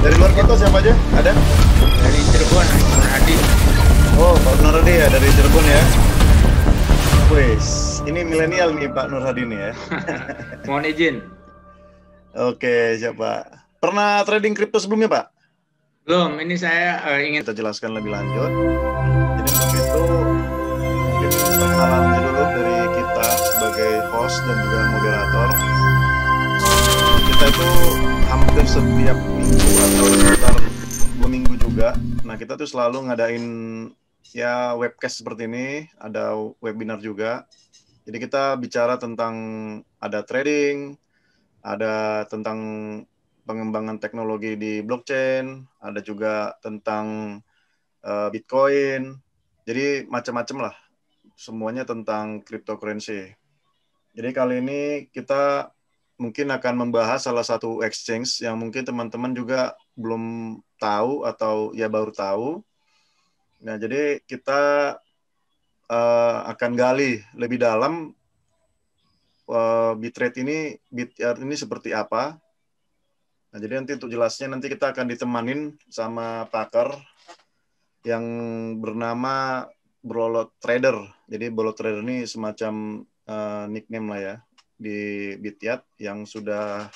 Dari luar kota siapa aja? Ada? Dari Cirebon, Nur Hadi. Oh, Pak Nur Hadi ya, dari Cirebon ya. Wes, ini milenial nih Pak Nur Hadi nih ya. Mohon izin. Oke, siapa? Pernah trading kripto sebelumnya Pak? Belum, ini saya ingin Kita jelaskan lebih lanjut. Jadi untuk itu mungkin perkenalan aja dulu dari kita sebagai host dan juga moderator. Kita itu hampir setiap minggu atau sekitar 2 minggu juga. Nah, kita tuh selalu ngadain ya webcast seperti ini, ada webinar juga. Jadi kita bicara tentang ada trading, ada tentang pengembangan teknologi di blockchain, ada juga tentang Bitcoin. Jadi macam-macam lah, semuanya tentang cryptocurrency. Jadi kali ini kita mungkin akan membahas salah satu exchange yang mungkin teman-teman juga belum tahu atau ya baru tahu. Nah, jadi kita akan gali lebih dalam Bitrate ini, Bityard ini seperti apa. Nah, jadi nanti untuk jelasnya nanti kita akan ditemanin sama pakar yang bernama Bolot Trader. Jadi Bolot Trader ini semacam nickname lah ya di Bityard yang sudah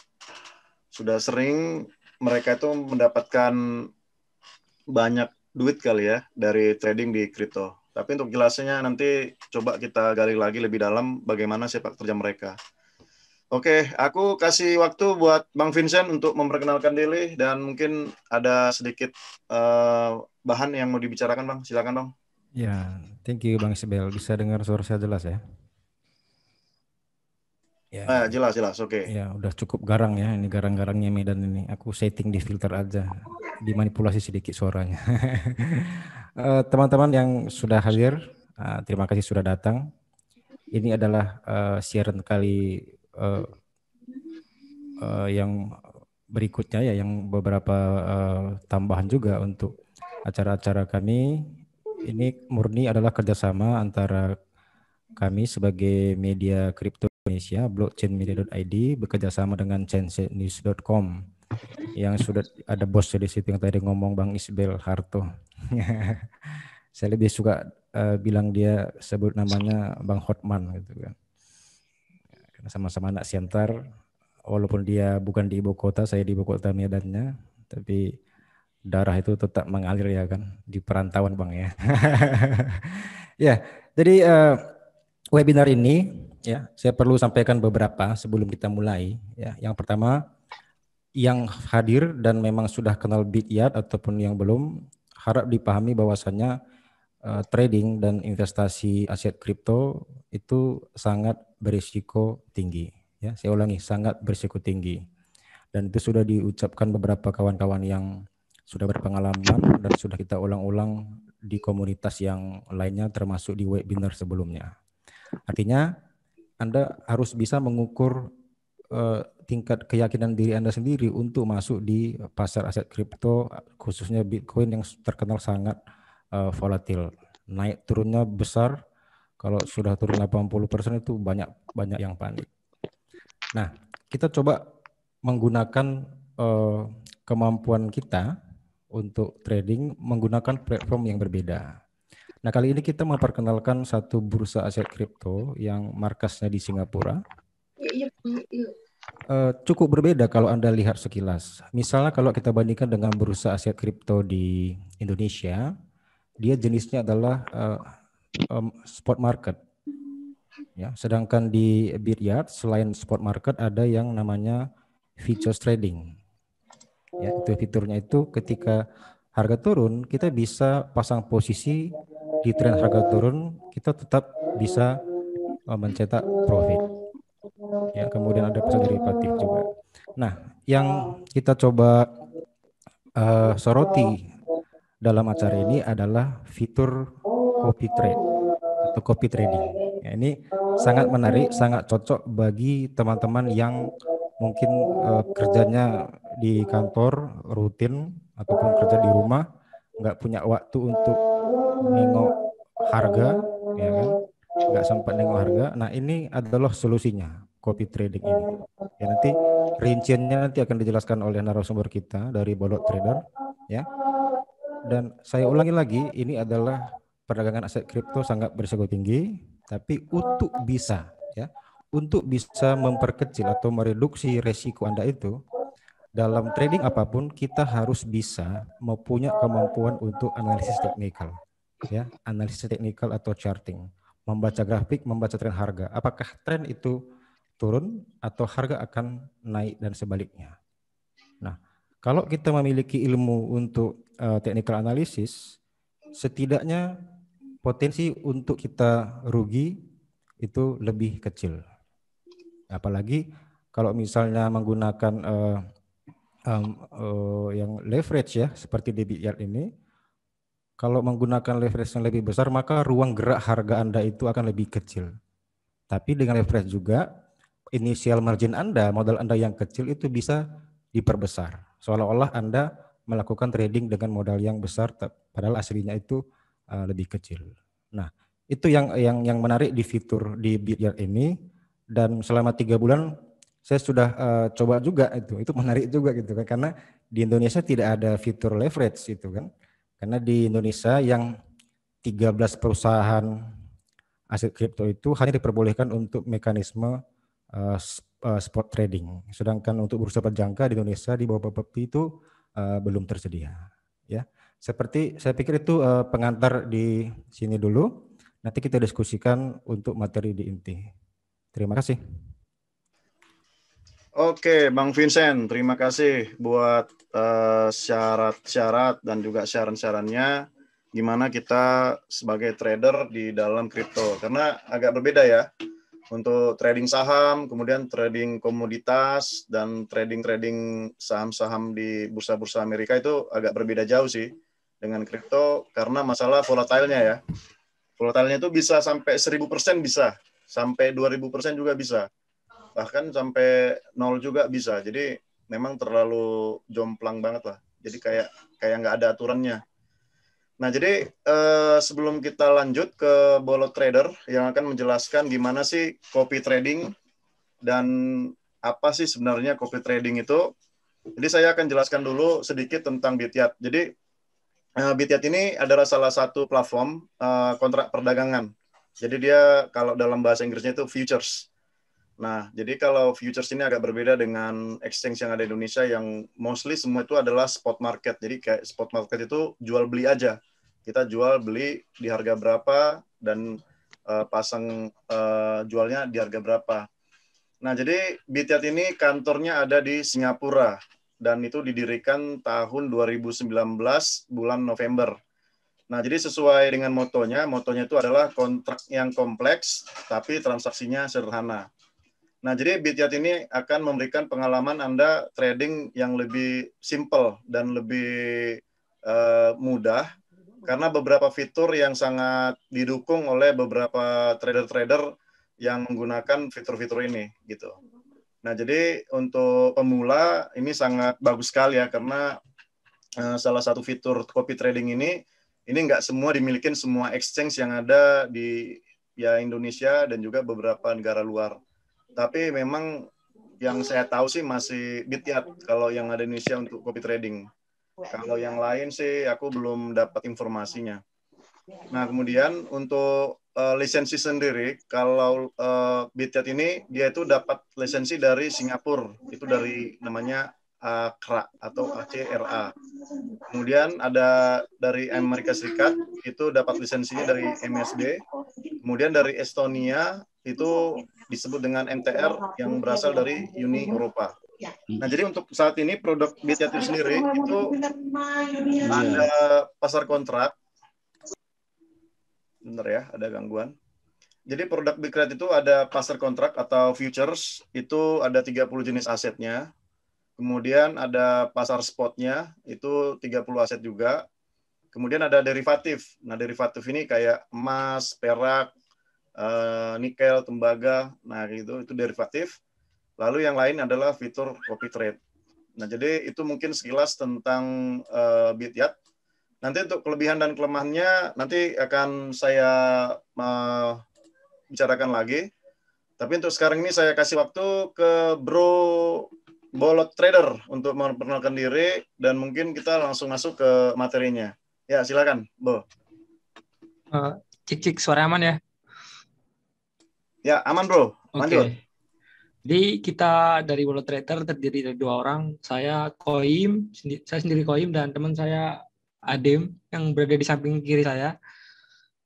sering mereka itu mendapatkan banyak duit kali ya dari trading di kripto. Tapi untuk jelasnya nanti coba kita gali lagi lebih dalam bagaimana sepak terjang mereka. Oke, aku kasih waktu buat Bang Vincent untuk memperkenalkan diri dan mungkin ada sedikit bahan yang mau dibicarakan Bang. Silakan Bang. Ya, thank you Bang Isbel. Bisa dengar suara saya jelas ya? Ya, Jelas, oke. ya udah cukup garang ya. Ini garang-garangnya Medan ini. Aku setting di filter aja, dimanipulasi sedikit suaranya. Teman-teman yang sudah hadir, terima kasih sudah datang. Ini adalah siaran kali yang berikutnya ya, yang beberapa tambahan juga untuk acara-acara kami. Ini murni adalah kerjasama antara kami sebagai media kripto Indonesia, blockchainmedia.id, bekerjasama dengan chancenews.com yang sudah ada bos di situ yang tadi ngomong Bang Isbel Harto. Saya lebih suka bilang dia sebut namanya Bang Hotman gitu kan. Karena sama-sama anak Siantar, walaupun dia bukan di ibu kota, saya di ibu kota Medannya, tapi darah itu tetap mengalir ya kan di perantauan Bang ya. Ya, jadi webinar ini ya saya perlu sampaikan beberapa sebelum kita mulai ya. Yang pertama, yang hadir dan memang sudah kenal Bityard ataupun yang belum, harap dipahami bahwasannya trading dan investasi aset kripto itu sangat berisiko tinggi ya. Saya ulangi, sangat berisiko tinggi. Dan itu sudah diucapkan beberapa kawan-kawan yang sudah berpengalaman dan sudah kita ulang-ulang di komunitas yang lainnya termasuk di webinar sebelumnya. Artinya Anda harus bisa mengukur tingkat keyakinan diri Anda sendiri untuk masuk di pasar aset kripto, khususnya Bitcoin yang terkenal sangat volatil. Naik turunnya besar, kalau sudah turun 80% itu banyak yang panik. Nah, kita coba menggunakan kemampuan kita untuk trading menggunakan platform yang berbeda. Nah, kali ini kita memperkenalkan satu bursa aset kripto yang markasnya di Singapura. Cukup berbeda kalau Anda lihat sekilas. Misalnya kalau kita bandingkan dengan bursa aset kripto di Indonesia, dia jenisnya adalah spot market. Ya, sedangkan di Bityard selain spot market ada yang namanya futures trading. Ya, itu fiturnya itu ketika harga turun kita bisa pasang posisi di tren harga turun, kita tetap bisa mencetak profit. Ya, kemudian ada pasar derivatif juga. Nah, yang kita coba soroti dalam acara ini adalah fitur copy trade atau copy trading. Ya, ini sangat menarik, sangat cocok bagi teman-teman yang mungkin kerjanya di kantor rutin ataupun kerja di rumah, nggak punya waktu untuk nengok harga, ya kan? Nggak sempat nengok harga. Nah, ini adalah solusinya, copy trading ini. Ya, nanti rinciannya nanti akan dijelaskan oleh narasumber kita dari Bolot Trader, ya. Dan saya ulangi lagi, ini adalah perdagangan aset kripto sangat berisiko tinggi, tapi untuk bisa memperkecil atau mereduksi resiko Anda itu, dalam trading apapun kita harus bisa mempunyai kemampuan untuk analisis teknikal, ya, analisis teknikal atau charting, membaca grafik, membaca tren harga, apakah tren itu turun atau harga akan naik dan sebaliknya. Nah, kalau kita memiliki ilmu untuk technical analysis, setidaknya potensi untuk kita rugi itu lebih kecil. Apalagi kalau misalnya menggunakan yang leverage ya, seperti di Bityard ini, kalau menggunakan leverage yang lebih besar, maka ruang gerak harga Anda itu akan lebih kecil. Tapi dengan leverage juga, initial margin Anda, modal Anda yang kecil itu bisa diperbesar. Seolah-olah Anda melakukan trading dengan modal yang besar, padahal aslinya itu lebih kecil. Nah, itu yang menarik di fitur di Bityard ini, dan selama 3 bulan saya sudah coba juga itu menarik juga gitu kan, karena di Indonesia tidak ada fitur leverage itu kan, karena di Indonesia yang 13 perusahaan aset kripto itu hanya diperbolehkan untuk mekanisme spot trading, sedangkan untuk bursa berjangka di Indonesia di bawah Bapepti itu belum tersedia. Ya, seperti saya pikir itu pengantar di sini dulu. Nanti kita diskusikan untuk materi di inti. Terima kasih. Oke, Bang Vincent, terima kasih buat syarat-syarat dan juga saran-sarannya gimana kita sebagai trader di dalam kripto. Karena agak berbeda ya, untuk trading saham, kemudian trading komoditas, dan trading saham-saham di bursa-bursa Amerika itu agak berbeda jauh sih dengan kripto, karena masalah volatilenya ya. Volatilenya itu bisa sampai 1000% bisa, sampai 2000% juga bisa. Bahkan sampai 0 juga bisa. Jadi memang terlalu jomplang banget lah. Jadi kayak nggak ada aturannya. Nah, jadi sebelum kita lanjut ke Bolot Trader yang akan menjelaskan gimana sih copy trading dan apa sih sebenarnya copy trading itu. Jadi saya akan jelaskan dulu sedikit tentang Bityard. Jadi Bityard ini adalah salah satu platform kontrak perdagangan. Jadi dia kalau dalam bahasa Inggrisnya itu futures. Nah, jadi kalau futures ini agak berbeda dengan exchange yang ada di Indonesia yang mostly semua itu adalah spot market. Jadi kayak spot market itu jual beli aja. Kita jual beli di harga berapa dan pasang jualnya di harga berapa. Nah, jadi Bityard ini kantornya ada di Singapura dan itu didirikan tahun 2019 bulan November. Nah, jadi sesuai dengan motonya itu adalah kontrak yang kompleks tapi transaksinya sederhana. Nah, jadi Bityard ini akan memberikan pengalaman Anda trading yang lebih simple dan lebih mudah, karena beberapa fitur yang sangat didukung oleh beberapa trader-trader yang menggunakan fitur-fitur ini, gitu. Nah, jadi untuk pemula ini sangat bagus sekali ya, karena salah satu fitur copy trading ini nggak semua dimiliki semua exchange yang ada di Indonesia dan juga beberapa negara luar. Tapi memang yang saya tahu sih masih Bityard kalau yang ada di Indonesia untuk copy trading. Kalau yang lain sih aku belum dapat informasinya. Nah, kemudian untuk lisensi sendiri, kalau Bityard ini dia itu dapat lisensi dari Singapura, itu dari namanya ACRA atau ACRA. Kemudian ada dari Amerika Serikat, itu dapat lisensinya dari MSB. Kemudian dari Estonia itu disebut dengan MTR yang berasal dari Uni Eropa. Nah, jadi untuk saat ini produk Bityard itu sendiri itu ada pasar kontrak. Bentar ya, ada gangguan. Jadi produk Bityard itu ada pasar kontrak atau futures, itu ada 30 jenis asetnya. Kemudian ada pasar spotnya, itu 30 aset juga. Kemudian ada derivatif. Nah, derivatif ini kayak emas, perak, nikel, tembaga, nah itu derivatif. Lalu yang lain adalah fitur copy trade. Nah, jadi itu mungkin sekilas tentang Bityard. Nanti untuk kelebihan dan kelemahannya nanti akan saya bicarakan lagi. Tapi untuk sekarang ini saya kasih waktu ke Bro Bolot Trader untuk memperkenalkan diri dan mungkin kita langsung masuk ke materinya. Ya, silakan, Bo. Cik suara aman ya? Ya, aman, Bro. Lanjut. Oke. Jadi kita dari Bolot Trader terdiri dari 2 orang. Saya Koim, saya sendiri Koim, dan teman saya Adem yang berada di samping kiri saya.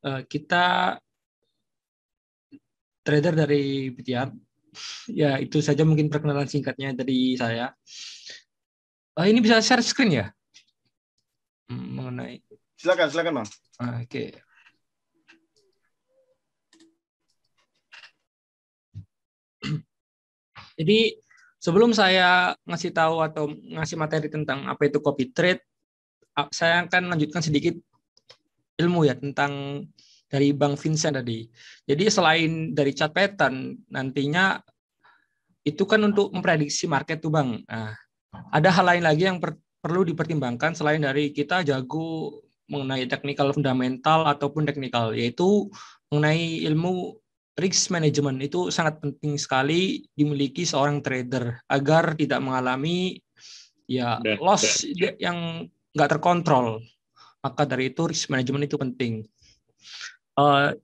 Kita trader dari BTR. Ya, itu saja mungkin perkenalan singkatnya dari saya. Ini bisa share screen ya? Mengenai. Silakan, Bang. Oke. Jadi sebelum saya ngasih tahu atau ngasih materi tentang apa itu copy trade, saya akan lanjutkan sedikit ilmu ya tentang dari Bang Vincent tadi. Jadi selain dari chart pattern, nantinya itu kan untuk memprediksi market tuh Bang. Nah, ada hal lain lagi yang perlu dipertimbangkan selain dari kita jago mengenai technical fundamental ataupun technical, yaitu mengenai ilmu risk management. Itu sangat penting sekali dimiliki seorang trader agar tidak mengalami ya loss yang nggak terkontrol. Maka dari itu risk management itu penting.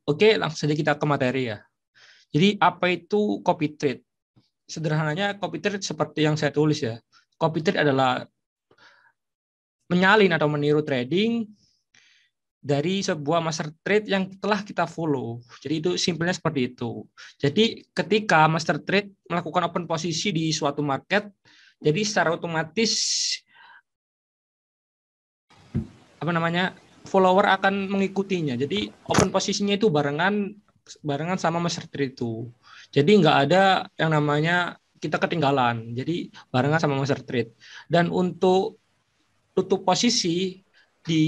Oke, langsung saja kita ke materi ya. Jadi apa itu copy trade? Sederhananya copy trade seperti yang saya tulis ya. Copy trade adalah menyalin atau meniru trading dari sebuah master trade yang telah kita follow. Jadi itu simpelnya seperti itu. Jadi ketika master trade melakukan open posisi di suatu market, jadi secara otomatis follower akan mengikutinya. Jadi open posisinya itu barengan sama master trade itu. Jadi nggak ada yang namanya kita ketinggalan. Jadi barengan sama master trade. Dan untuk tutup posisi di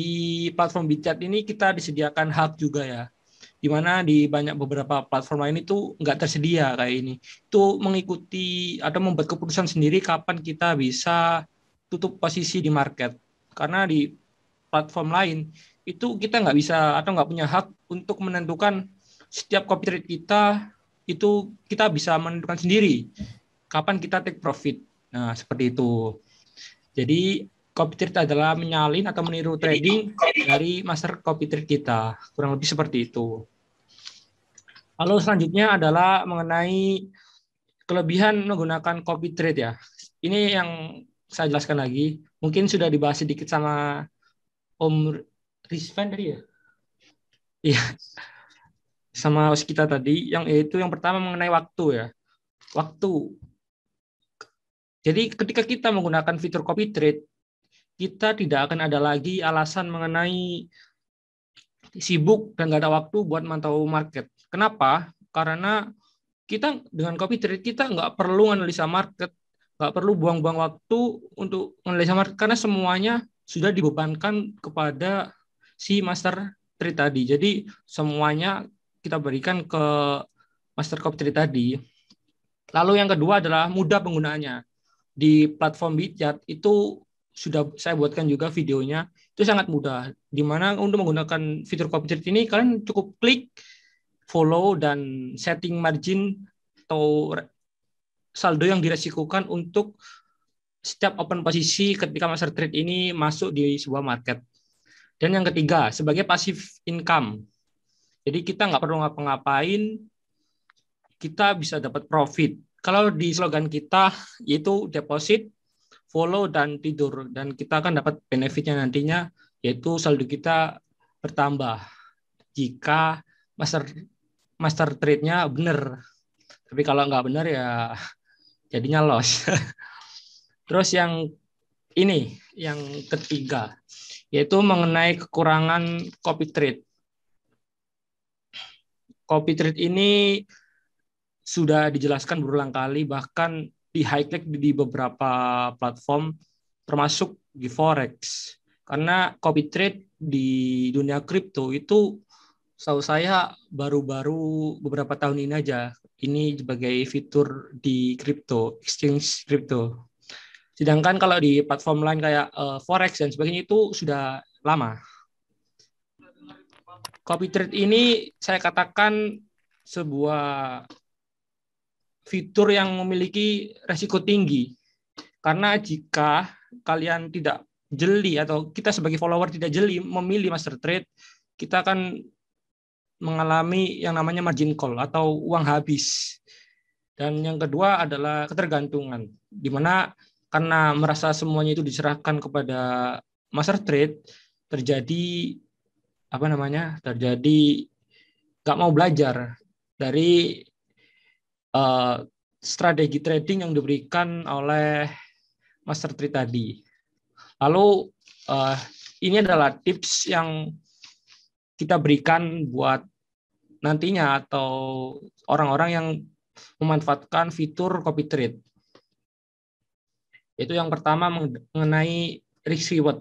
platform BitChat ini kita disediakan hub juga ya, di mana di beberapa platform lain itu nggak tersedia kayak ini. Itu mengikuti atau membuat keputusan sendiri kapan kita bisa tutup posisi di market. Karena di platform lain itu kita nggak bisa atau nggak punya hak untuk menentukan setiap copy trade kita itu kita bisa menentukan sendiri kapan kita take profit. Nah seperti itu. Jadi copy trade adalah menyalin atau meniru trading dari master copy trade kita. Kurang lebih seperti itu. Lalu selanjutnya adalah mengenai kelebihan menggunakan copy trade ya. Ini yang saya jelaskan lagi. Mungkin sudah dibahas sedikit sama Om Rizvan tadi ya. Iya. Sama host kita tadi. Yaitu yang pertama mengenai waktu ya. Waktu. Jadi ketika kita menggunakan fitur copy trade, kita tidak akan ada lagi alasan mengenai sibuk dan nggak ada waktu buat mantau market. Kenapa? Karena kita dengan copy trade kita nggak perlu analisa market, nggak perlu buang-buang waktu untuk analisa market karena semuanya sudah dibebankan kepada si master trade tadi. Jadi semuanya kita berikan ke master copy trade tadi. Lalu yang kedua adalah mudah penggunaannya. Di platform BitChat itu sudah saya buatkan juga videonya, itu sangat mudah. Di mana untuk menggunakan fitur copy trade ini kalian cukup klik, follow dan setting margin atau saldo yang diresikukan untuk setiap open posisi ketika master trade ini masuk di sebuah market. Dan yang ketiga, sebagai passive income. Jadi kita nggak perlu ngapa-ngapain, kita bisa dapat profit. Kalau di slogan kita yaitu deposit, follow dan tidur, dan kita akan dapat benefitnya nantinya yaitu saldo kita bertambah jika master trade-nya benar. Tapi kalau nggak benar ya jadinya loss. Terus yang ini yang ketiga yaitu mengenai kekurangan copy trade. Copy trade ini sudah dijelaskan berulang kali, bahkan di highlight di beberapa platform termasuk di Forex. Karena copy trade di dunia kripto itu setahu saya baru-baru beberapa tahun ini aja. Ini sebagai fitur di kripto, exchange kripto. Sedangkan kalau di platform lain kayak Forex dan sebagainya itu sudah lama. Copy trade ini saya katakan sebuah fitur yang memiliki resiko tinggi. Karena jika kalian tidak jeli atau kita sebagai follower tidak jeli memilih master trade, kita akan mengalami yang namanya margin call atau uang habis. Dan yang kedua adalah ketergantungan, di mana karena merasa semuanya itu diserahkan kepada master trade, terjadi nggak mau belajar dari strategi trading yang diberikan oleh master trade tadi. Lalu ini adalah tips yang kita berikan buat nantinya atau orang-orang yang memanfaatkan fitur copy trade. Itu yang pertama mengenai risk reward.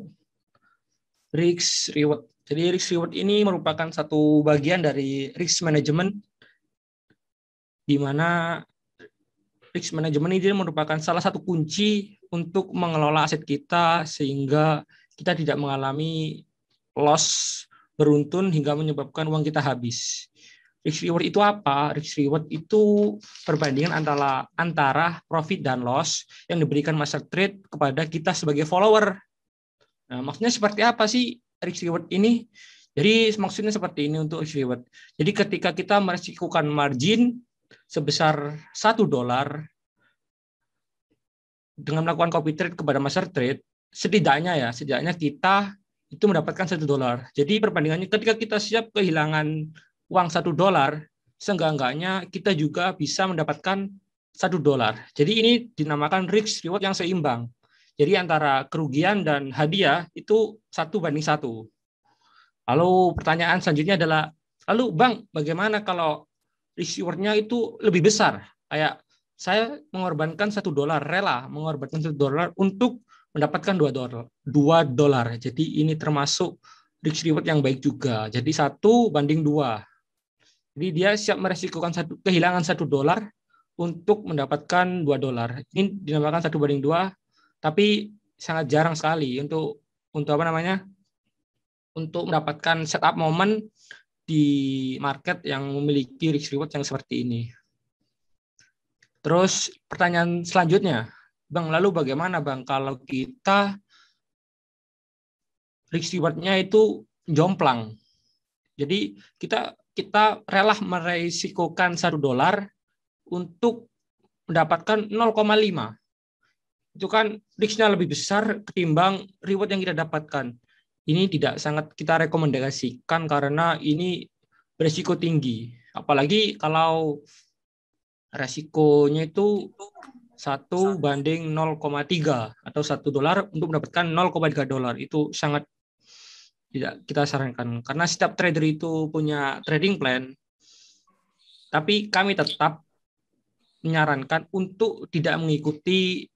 Risk reward. Jadi risk reward ini merupakan satu bagian dari risk management, di mana risk management ini merupakan salah satu kunci untuk mengelola aset kita sehingga kita tidak mengalami loss beruntun hingga menyebabkan uang kita habis. Risk reward itu apa? Risk reward itu perbandingan antara profit dan loss yang diberikan master trade kepada kita sebagai follower. Nah, maksudnya seperti apa sih risk reward ini? Jadi maksudnya seperti ini untuk risk reward. Jadi ketika kita meresikukan margin sebesar $1 dengan melakukan copy trade kepada master trade, setidaknya kita itu mendapatkan $1. Jadi perbandingannya ketika kita siap kehilangan uang $1, seenggak-enggaknya kita juga bisa mendapatkan $1. Jadi ini dinamakan risk reward yang seimbang. Jadi antara kerugian dan hadiah itu 1:1. Lalu pertanyaan selanjutnya adalah, lalu Bang, bagaimana kalau risk reward-nya itu lebih besar? Kayak saya mengorbankan $1, rela mengorbankan $1 untuk mendapatkan $2. Jadi ini termasuk risk reward yang baik juga. Jadi 1:2. Jadi dia siap meresikokan kehilangan $1 untuk mendapatkan $2. Ini dinamakan 1:2, tapi sangat jarang sekali untuk mendapatkan setup momen di market yang memiliki risk reward yang seperti ini. Terus pertanyaan selanjutnya, Bang, lalu bagaimana Bang kalau kita risk reward-nya itu jomplang? Jadi kita rela meresikokan $1 untuk mendapatkan 0,5. Itu kan risk-nya lebih besar ketimbang reward yang kita dapatkan. Ini tidak sangat kita rekomendasikan karena ini berisiko tinggi. Apalagi kalau resikonya itu 1:0,3 atau $1 untuk mendapatkan $0,3. Itu sangat tidak kita sarankan karena setiap trader itu punya trading plan, tapi kami tetap menyarankan untuk tidak mengikuti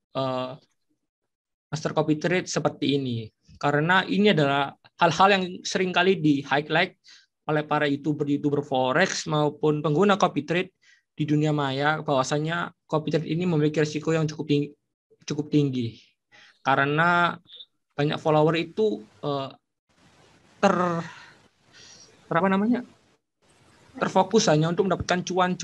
master copy trade seperti ini karena ini adalah hal-hal yang seringkali di highlight oleh para youtuber forex maupun pengguna copy trade di dunia maya, bahwasanya copy trade ini memiliki risiko yang cukup tinggi karena banyak follower itu terfokus hanya untuk mendapatkan cuan.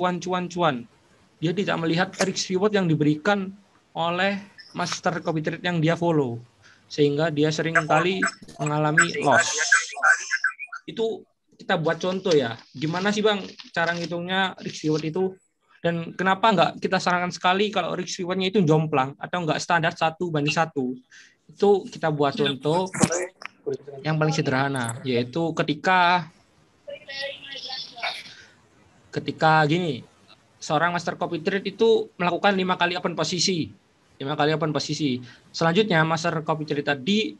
Dia tidak melihat risk reward yang diberikan oleh master copy trade yang dia follow, sehingga dia sering kali mengalami loss. Itu kita buat contoh ya, gimana sih Bang cara ngitungnya risk reward itu, dan kenapa nggak kita sarankan sekali kalau risk reward-nya itu jomplang atau nggak standar 1:1. Itu kita buat contoh yang paling sederhana, yaitu ketika gini, seorang master copy trade itu melakukan 5 kali open posisi. Selanjutnya master copy trade tadi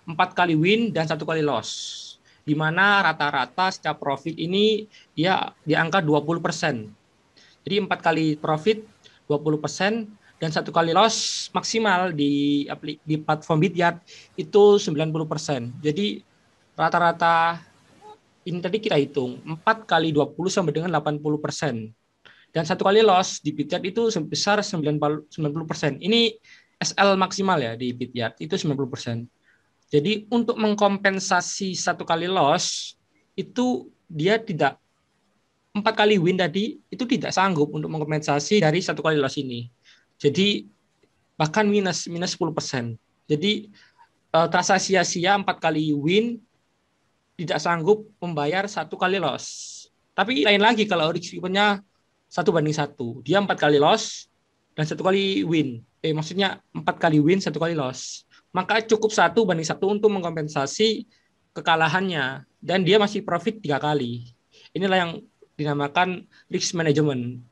4 kali win dan 1 kali loss, di mana rata-rata setiap profit ini dia di angka 20%. Jadi 4 kali profit 20% dan 1 kali loss maksimal di platform Bityard itu 90%. Jadi rata-rata ini tadi kita hitung 4 kali 20 sama dengan 80%. Dan 1 kali loss di Bityard itu sebesar 90%. Ini SL maksimal ya di Bityard itu 90%. Jadi untuk mengkompensasi 1 kali loss itu dia tidak 4 kali win tadi itu tidak sanggup untuk mengkompensasi dari 1 kali loss ini. Jadi bahkan minus 10%. Jadi terasa sia-sia 4 kali win, tidak sanggup membayar 1 kali loss. Tapi lain lagi kalau risk reward-nya 1:1. Dia 4 kali loss dan 1 kali win. Maksudnya 4 kali win, 1 kali loss. Maka cukup 1:1 untuk mengkompensasi kekalahannya. Dan dia masih profit 3 kali. Inilah yang dinamakan risk management.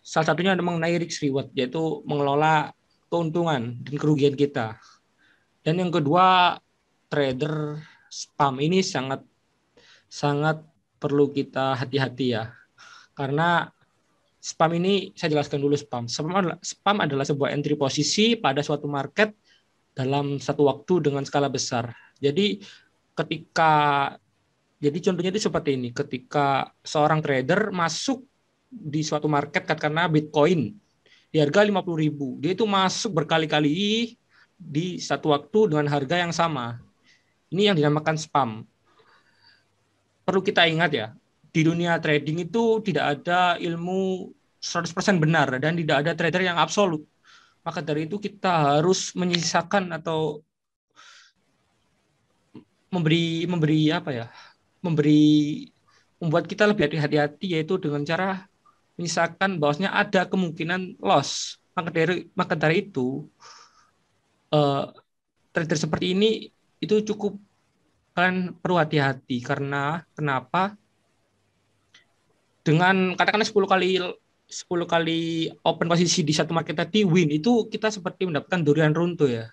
Salah satunya mengenai risk reward, yaitu mengelola keuntungan dan kerugian kita. Dan yang kedua, trader spam ini sangat perlu kita hati-hati ya. Karena spam ini, saya jelaskan dulu spam. Spam adalah sebuah entry posisi pada suatu market dalam satu waktu dengan skala besar. Jadi contohnya itu seperti ini. Ketika seorang trader masuk di suatu market karena Bitcoin di harga 50.000, dia itu masuk berkali-kali di satu waktu dengan harga yang sama. Ini yang dinamakan spam. Perlu kita ingat ya, di dunia trading itu tidak ada ilmu 100% benar dan tidak ada trader yang absolut. Maka dari itu kita harus menyisakan atau membuat kita lebih hati-hati, yaitu dengan cara menyisakan bahwasanya ada kemungkinan loss. Maka dari itu trader seperti ini itu cukup kalian perlu hati-hati. Karena kenapa? Dengan katakanlah 10 kali open posisi di satu market tadi win, itu kita seperti mendapatkan durian runtuh ya.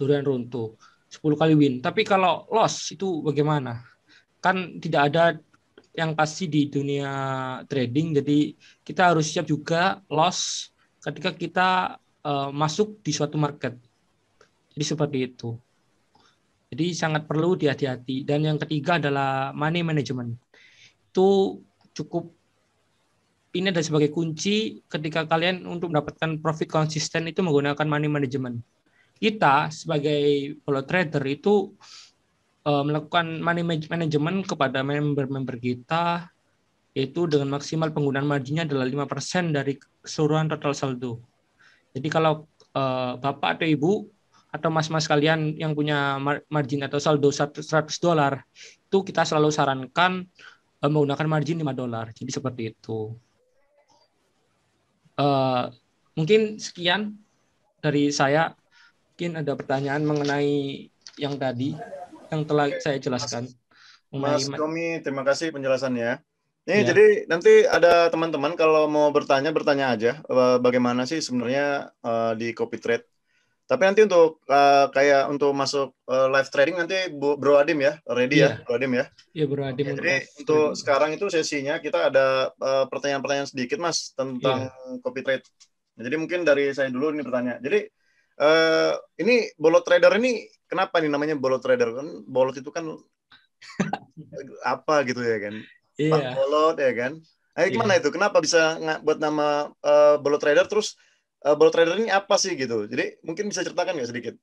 Durian runtuh 10 kali win. Tapi kalau loss itu bagaimana? Kan tidak ada yang pasti di dunia trading, jadi kita harus siap juga loss ketika kita masuk di suatu market. Jadi seperti itu. Jadi sangat perlu hati-hati. Dan yang ketiga adalah money management. Itu ini adalah sebagai kunci ketika kalian untuk mendapatkan profit konsisten itu menggunakan money management. Kita sebagai follow trader itu melakukan money management kepada member-member kita, yaitu dengan maksimal penggunaan marginnya adalah 5% dari keseluruhan total saldo. Jadi kalau Bapak atau Ibu atau mas-mas kalian yang punya margin atau saldo $100, itu kita selalu sarankan menggunakan margin $5. Jadi seperti itu. Mungkin sekian dari saya. Mungkin ada pertanyaan mengenai yang tadi yang telah saya jelaskan. Mas Tommy, terima kasih penjelasannya. Ini Ya. jadi nanti ada teman-teman kalau mau bertanya aja bagaimana sih sebenarnya di copy trade. Tapi nanti untuk kayak untuk masuk live trading nanti Bro Adim ya, ready ya, Bro Adim ya. Iya, Bro Adim. Jadi untuk sekarang itu sesinya kita ada pertanyaan-pertanyaan sedikit Mas tentang copy trade. Jadi mungkin dari saya dulu ini bertanya. Jadi ini bolot trader ini kenapa nih namanya bolot trader? Kan bolot itu kan apa gitu ya kan? Pak bolot ya kan? Gimana itu? Kenapa bisa buat nama bolot trader? Terus bolot trader ini apa sih gitu? Jadi mungkin bisa ceritakan nggak sedikit?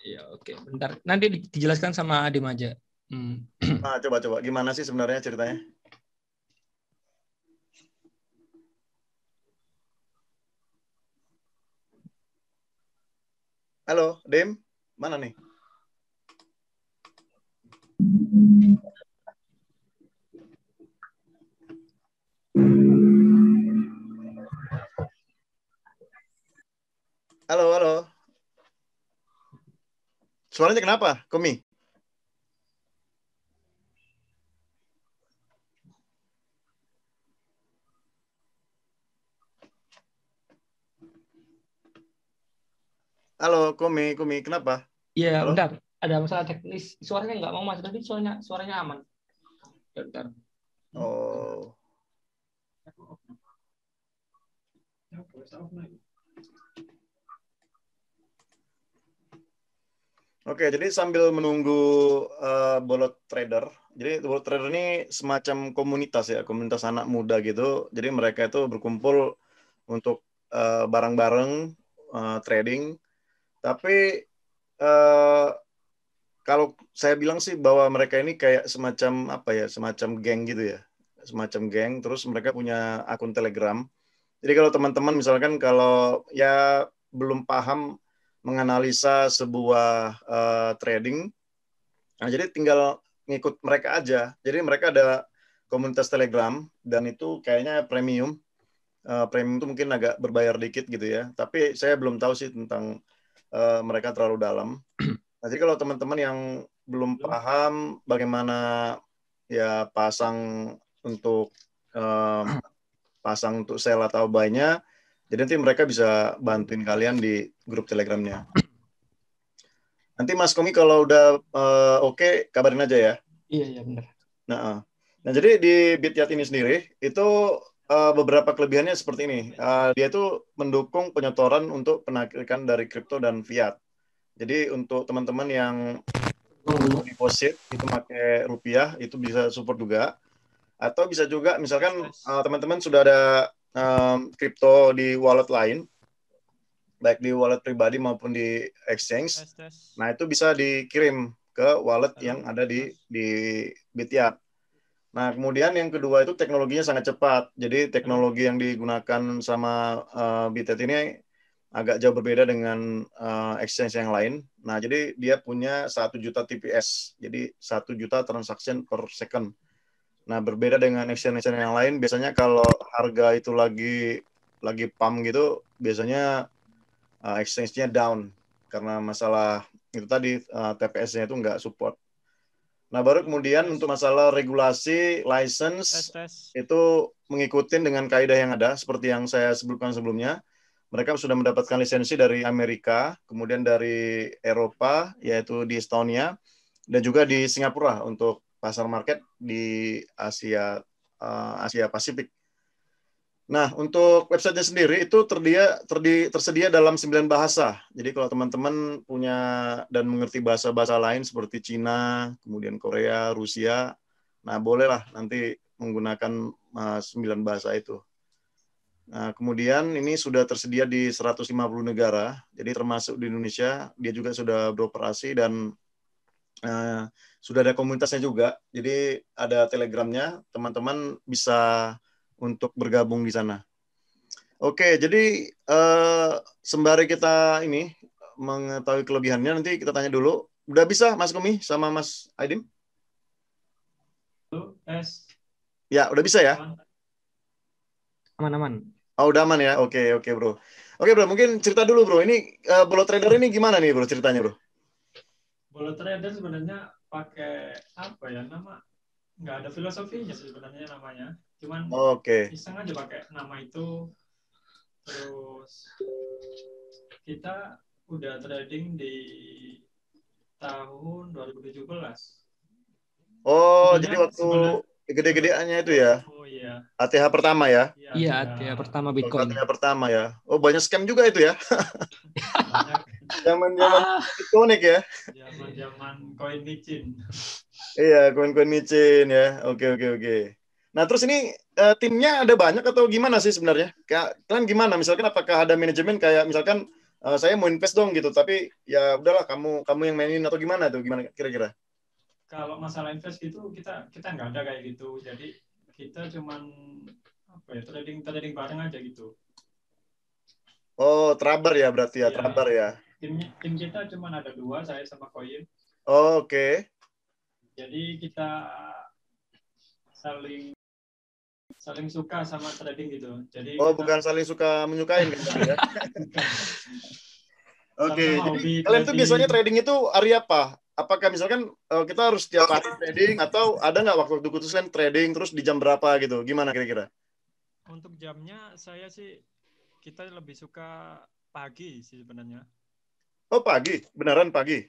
Ya, oke. Bentar. Nanti dijelaskan sama Adim aja. Nah, coba gimana sih sebenarnya ceritanya? Halo, Dem, mana nih? Halo. Suaranya kenapa, Komi? Halo, Komi, kenapa? Iya, bentar. Ada masalah teknis. Suaranya nggak mau masuk, tapi suaranya aman. Ya, bentar. Oh. Oke, jadi sambil menunggu bolot trader, jadi bolot trader ini semacam komunitas ya, komunitas anak muda gitu. Jadi mereka itu berkumpul untuk bareng-bareng trading. Tapi kalau saya bilang sih bahwa mereka ini kayak semacam apa ya, semacam geng gitu ya, semacam geng. Terus mereka punya akun Telegram. Jadi kalau teman-teman misalkan kalau ya belum paham menganalisa sebuah trading, nah jadi tinggal ngikut mereka aja. Jadi mereka ada komunitas Telegram dan itu kayaknya premium. Premium itu mungkin agak berbayar dikit gitu ya. Tapi saya belum tahu sih tentang mereka terlalu dalam. Nah, jadi kalau teman-teman yang belum paham bagaimana ya pasang untuk sell atau buy-nya, jadi nanti mereka bisa bantuin kalian di grup Telegramnya. Nanti Mas Komi kalau udah oke, kabarin aja ya. Iya benar. Nah, jadi di Bityat ini sendiri itu beberapa kelebihannya seperti ini. Dia itu mendukung penyetoran untuk penarikan dari kripto dan fiat. Jadi untuk teman-teman yang deposit itu pakai rupiah itu bisa support juga. Atau bisa juga misalkan teman-teman sudah ada kripto di wallet lain, baik di wallet pribadi maupun di exchange. Nah, itu bisa dikirim ke wallet yang ada di Bityat. Nah, kemudian yang kedua itu teknologinya sangat cepat. Jadi teknologi yang digunakan sama Bityat ini agak jauh berbeda dengan exchange yang lain. Nah, jadi dia punya 1 juta TPS. Jadi 1 juta transaction per second. Nah, berbeda dengan exchange yang lain, biasanya kalau harga itu lagi pump gitu, biasanya exchange-nya down karena masalah itu tadi TPS-nya itu nggak support. Nah, baru kemudian untuk masalah regulasi, license, itu mengikuti dengan kaidah yang ada, seperti yang saya sebutkan sebelumnya. Mereka sudah mendapatkan lisensi dari Amerika, kemudian dari Eropa, yaitu di Estonia, dan juga di Singapura untuk pasar market di Asia Pasifik. Nah, untuk websitenya sendiri itu tersedia dalam 9 bahasa. Jadi kalau teman-teman punya dan mengerti bahasa-bahasa lain seperti Cina, kemudian Korea, Rusia, nah bolehlah nanti menggunakan 9 bahasa itu. Nah, kemudian ini sudah tersedia di 150 negara, jadi termasuk di Indonesia, dia juga sudah beroperasi dan sudah ada komunitasnya juga. Jadi ada Telegramnya, teman-teman bisa untuk bergabung di sana. Oke, jadi sembari kita ini mengetahui kelebihannya, nanti kita tanya dulu. Udah bisa Mas Komi sama Mas Aidim? Ya, udah bisa ya? Aman-aman. Oh, udah aman ya? Oke bro. Oke bro, mungkin cerita dulu bro. Ini Bolo Trader ini gimana nih bro ceritanya bro? Bolo Trader sebenarnya pakai apa ya, nama nggak ada filosofinya sebenarnya namanya, cuman iseng aja pakai nama itu. Terus kita udah trading di tahun 2017. Oh, jadi waktu gede-gedeannya itu ya? Oh iya. ATH pertama ya? Iya, ATH pertama Bitcoin. ATH pertama ya. Oh, banyak scam juga itu ya? Zaman-zaman ikonik ya? Zaman-zaman koin micin. Iya, koin-koin micin ya. Oke. Nah, terus ini timnya ada banyak atau gimana sih sebenarnya? Kalian gimana? Misalkan apakah ada manajemen kayak misalkan saya mau invest dong gitu, tapi ya udahlah kamu yang mainin atau gimana tuh? Gimana kira-kira? Kalau masalah invest gitu kita nggak ada kayak gitu. Jadi kita cuman trading bareng aja gitu. Oh, traber ya berarti ya, traber ya. Tim kita cuman ada 2, saya sama Koin. Oh, oke. Jadi kita saling suka sama trading gitu. Jadi bukan saling suka menyukain gitu ya. Oke, jadi kalian tuh biasanya trading itu hari apa? Apakah misalkan kita harus setiap hari trading atau ada nggak waktu khusus kan trading terus di jam berapa gitu? Gimana kira-kira? Untuk jamnya saya sih kita lebih suka pagi sih sebenarnya. Oh, pagi? Beneran pagi?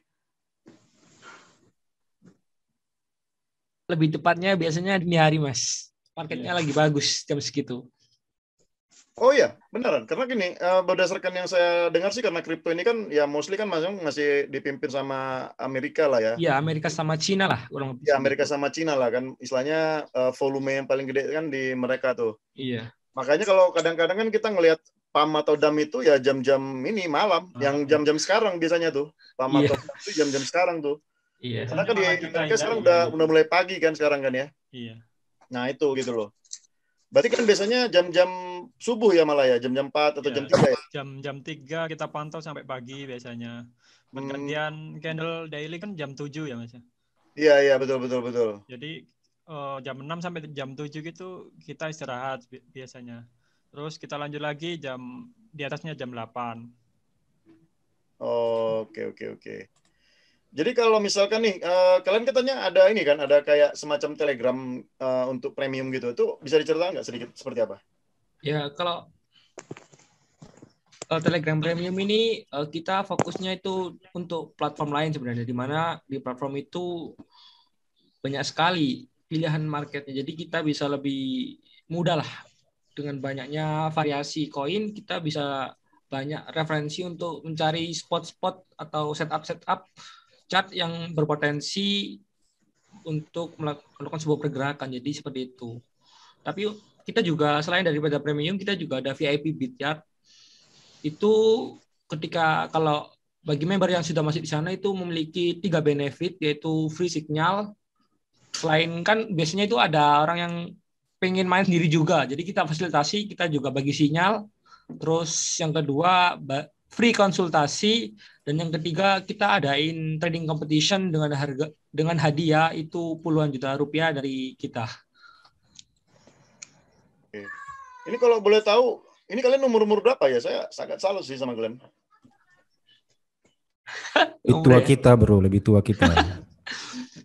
Lebih tepatnya biasanya dini hari, Mas. Marketnya lagi bagus jam segitu. Oh iya, beneran. Karena gini, berdasarkan yang saya dengar sih karena kripto ini kan ya mostly kan masih dipimpin sama Amerika lah ya. Iya, Amerika sama Cina lah. Ya, Amerika sama Cina lah kan. Istilahnya volume yang paling gede kan di mereka tuh. Iya. Makanya kalau kadang-kadang kan kita ngelihat PAM atau DAM itu ya jam-jam ini malam. Yang jam-jam sekarang biasanya tuh. PAM atau DAM itu jam-jam sekarang tuh. Iya. Karena kan di Amerika sekarang udah mulai pagi kan sekarang kan ya. Iya. Nah itu gitu loh. Berarti kan biasanya jam-jam subuh ya malah ya, jam-jam 4 atau jam 3 ya? Jam 3 kita pantau sampai pagi biasanya. Pergantian candle daily kan jam 7 ya Mas. Iya, betul. Jadi jam 6 sampai jam 7 gitu kita istirahat biasanya. Terus kita lanjut lagi di atasnya jam 8. Oke. Jadi kalau misalkan nih, kalian katanya ada ini kan, ada kayak semacam Telegram untuk premium gitu. Itu bisa diceritakan nggak sedikit seperti apa? Ya, kalau Telegram Premium ini kita fokusnya itu untuk platform lain sebenarnya, di mana di platform itu banyak sekali pilihan marketnya. Jadi kita bisa lebih mudah lah dengan banyaknya variasi koin, kita bisa banyak referensi untuk mencari spot-spot atau setup chart yang berpotensi untuk melakukan sebuah pergerakan. Jadi seperti itu. Tapi kita juga selain daripada premium, kita juga ada VIP bid chart. Itu ketika kalau bagi member yang sudah masuk di sana itu memiliki 3 benefit, yaitu free signal. Selain kan biasanya itu ada orang yang pengen main sendiri juga. Jadi kita fasilitasi, kita juga bagi sinyal. Terus yang kedua free konsultasi, dan yang ketiga kita adain trading competition dengan hadiah itu puluhan juta rupiah dari kita. Oke. Ini kalau boleh tahu, ini kalian umur berapa ya? Saya sangat salut sih sama kalian. Tua kita bro, lebih tua kita.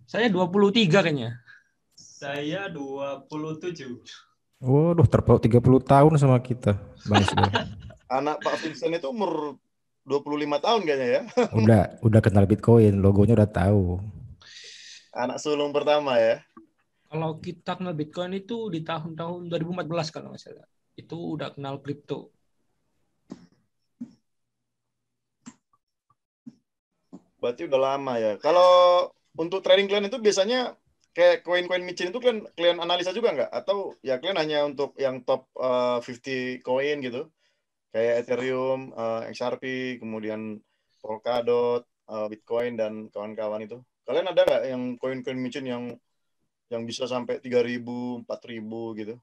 Saya 23 kayaknya. Saya 27. Waduh, terpaut 30 tahun sama kita, Bang Isdor. Anak Pak Vincent itu umur 25 tahun kayaknya ya. Udah kenal Bitcoin, logonya udah tahu. Anak sulung pertama ya. Kalau kita kenal Bitcoin itu di tahun-tahun 2014 kalau nggak salah. Itu udah kenal kripto. Berarti udah lama ya. Kalau untuk trading kalian itu biasanya kayak koin-koin micin itu kalian analisa juga nggak? Atau ya kalian hanya untuk yang top 50 koin gitu? Kayak Ethereum, XRP, kemudian Polkadot, Bitcoin, dan kawan-kawan itu. Kalian ada nggak yang koin-koin micin yang bisa sampai 3.000, 4.000 gitu?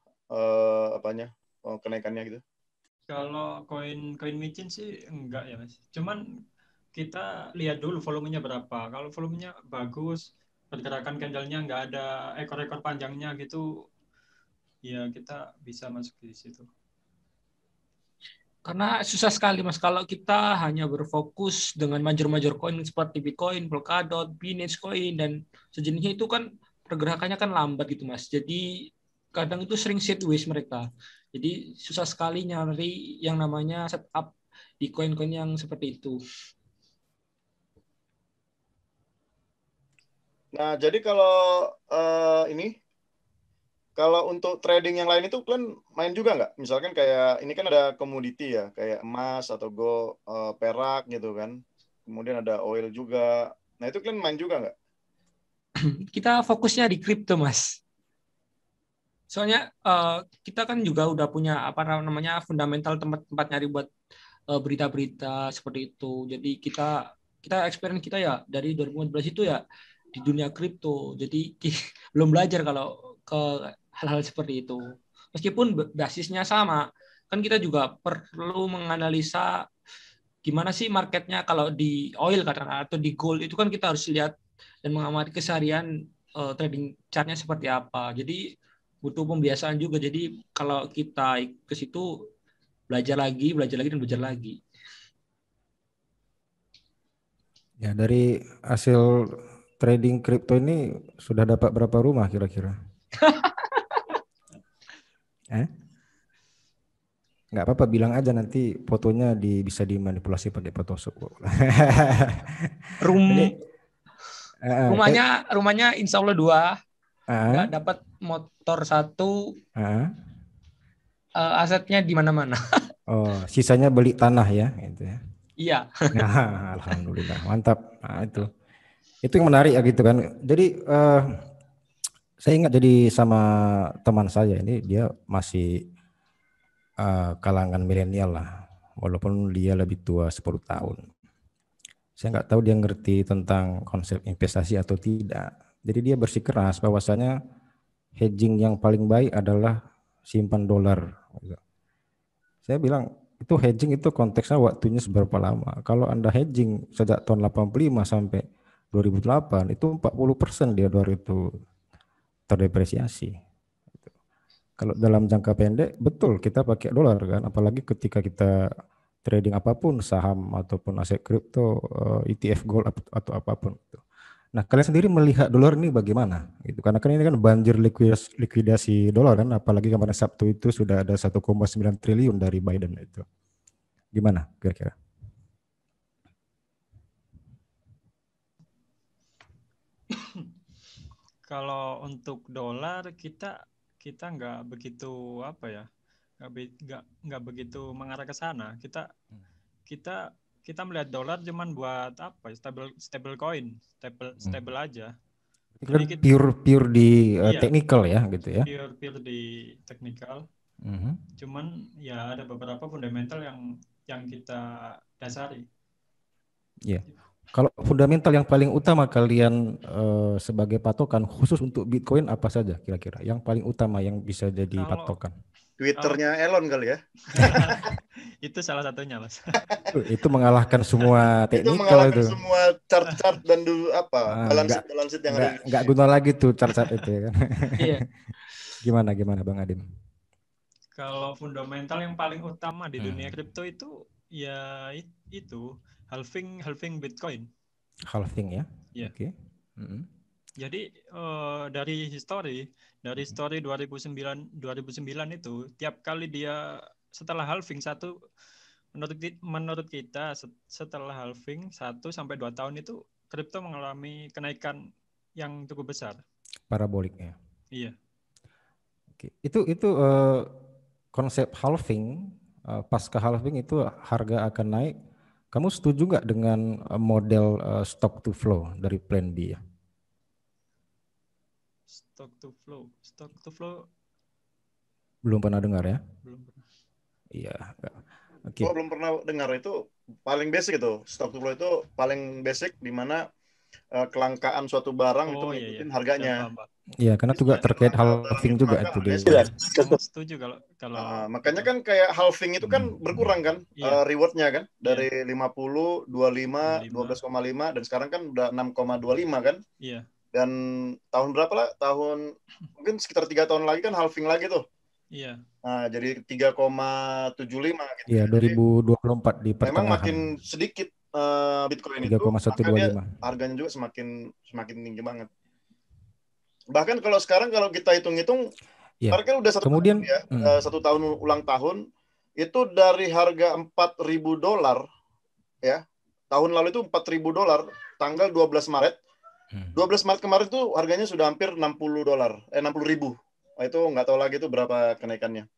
Kenaikannya gitu? Kalau koin micin sih enggak ya Mas. Cuman kita lihat dulu volumenya berapa. Kalau volumenya bagus, pergerakan candle-nya nggak ada ekor-ekor panjangnya gitu, ya kita bisa masuk di situ. Karena susah sekali Mas kalau kita hanya berfokus dengan major coin seperti Bitcoin, Polkadot, Binance Coin dan sejenisnya, itu kan pergerakannya kan lambat gitu Mas. Jadi kadang itu sering sideways mereka. Jadi susah sekali nyari yang namanya setup di koin-koin yang seperti itu. Nah, jadi kalau kalau untuk trading yang lain itu kalian main juga nggak? Misalkan kayak ini kan ada komoditi ya, kayak emas atau perak gitu kan. Kemudian ada oil juga. Nah, itu kalian main juga nggak? Kita fokusnya di kripto, Mas. Soalnya kita kan juga udah punya fundamental tempat nyari buat berita-berita seperti itu. Jadi kita experience kita ya dari 2015 itu ya di dunia kripto. Jadi belum belajar kalau ke hal-hal seperti itu. Meskipun basisnya sama, kan kita juga perlu menganalisa gimana sih marketnya kalau di oil katakan atau di gold, itu kan kita harus lihat dan mengamati keseharian trading chartnya seperti apa. Jadi butuh pembiasaan juga. Jadi kalau kita ke situ belajar lagi dan belajar lagi. Ya, dari hasil trading kripto ini sudah dapat berapa rumah kira-kira? Nggak apa-apa, bilang aja, nanti fotonya bisa dimanipulasi pakai Photoshop. Rumahnya insya Allah 2. Nggak dapat motor 1. Asetnya di mana-mana. Oh, sisanya beli tanah ya, gitu ya. Iya. Nah, alhamdulillah, mantap. Nah, itu yang menarik ya gitu kan. Jadi saya ingat jadi sama teman saya ini, dia masih kalangan milenial lah, walaupun dia lebih tua 10 tahun. Saya nggak tahu dia ngerti tentang konsep investasi atau tidak. Jadi dia bersikeras bahwasanya hedging yang paling baik adalah simpan dolar. Saya bilang itu hedging itu konteksnya waktunya seberapa lama. Kalau Anda hedging sejak tahun 85 sampai 2008 itu 40% dia dolar itu terdepresiasi. Kalau dalam jangka pendek betul kita pakai dolar kan, apalagi ketika kita trading apapun, saham ataupun aset kripto, ETF gold atau apapun. Nah, kalian sendiri melihat dolar ini bagaimana? Gitu. Karena kan ini kan banjir likuidasi dolar kan, apalagi kemarin Sabtu itu sudah ada 1,9 triliun dari Biden itu. Gimana kira-kira? Kalau untuk dolar kita nggak begitu apa ya, nggak begitu mengarah ke sana. Kita melihat dolar cuman buat apa? Stable coin, stable aja. Jadi pure di technical ya gitu ya. Pure di technical. Cuman ya ada beberapa fundamental yang kita dasari. Iya. Kalau fundamental yang paling utama kalian sebagai patokan khusus untuk Bitcoin apa saja kira-kira? Yang paling utama yang bisa jadi patokan? Twitternya Elon kali ya? Itu salah satunya, Mas. Itu mengalahkan semua teknikal itu. Mengalahkan semua chart-chart dan dulu balance sheet yang ada. Nggak guna lagi tuh chart-chart itu ya kan? Iya. Gimana Bang Adim? Kalau fundamental yang paling utama di dunia kripto itu ya itu halving Bitcoin. Halving ya? Yeah. Oke. Jadi dari histori 2009 itu tiap kali dia setelah halving satu, menurut kita setelah halving 1 sampai 2 tahun itu kripto mengalami kenaikan yang cukup besar. Parabolik ya. Iya. Oke. Itu konsep halving, pasca halving itu harga akan naik. Kamu setuju nggak dengan model stock to flow dari Plan B ya? Stock to flow. Belum pernah dengar ya? Belum pernah. Iya. Okay. Oh, belum pernah dengar. Itu paling basic itu. Stock to flow itu paling basic di mana kelangkaan suatu barang itu ngikutin harganya. Iya, karena juga terkait halving juga itu di. Setuju kalau makanya kan kayak halving itu kan berkurang kan rewardnya kan dari 50, 25, 12,5 dan sekarang kan udah 6,25 kan. Iya. Dan tahun berapa lah? Tahun mungkin sekitar 3 tahun lagi kan halving lagi tuh. Iya. Nah, jadi 3,75 gitu. Iya, 2024 di pertengahan. Memang makin sedikit Bitcoin 3, itu, maka harganya juga semakin tinggi banget. Bahkan kalau sekarang kalau kita hitung-hitung, sekarang kan udah tahun ya, 1 tahun ulang tahun itu dari harga $4.000 ya. Tahun lalu itu $4.000 tanggal 12 Maret. 12 Maret kemarin tuh harganya sudah hampir $60, 60.000. Nah, itu nggak tahu lagi itu berapa kenaikannya.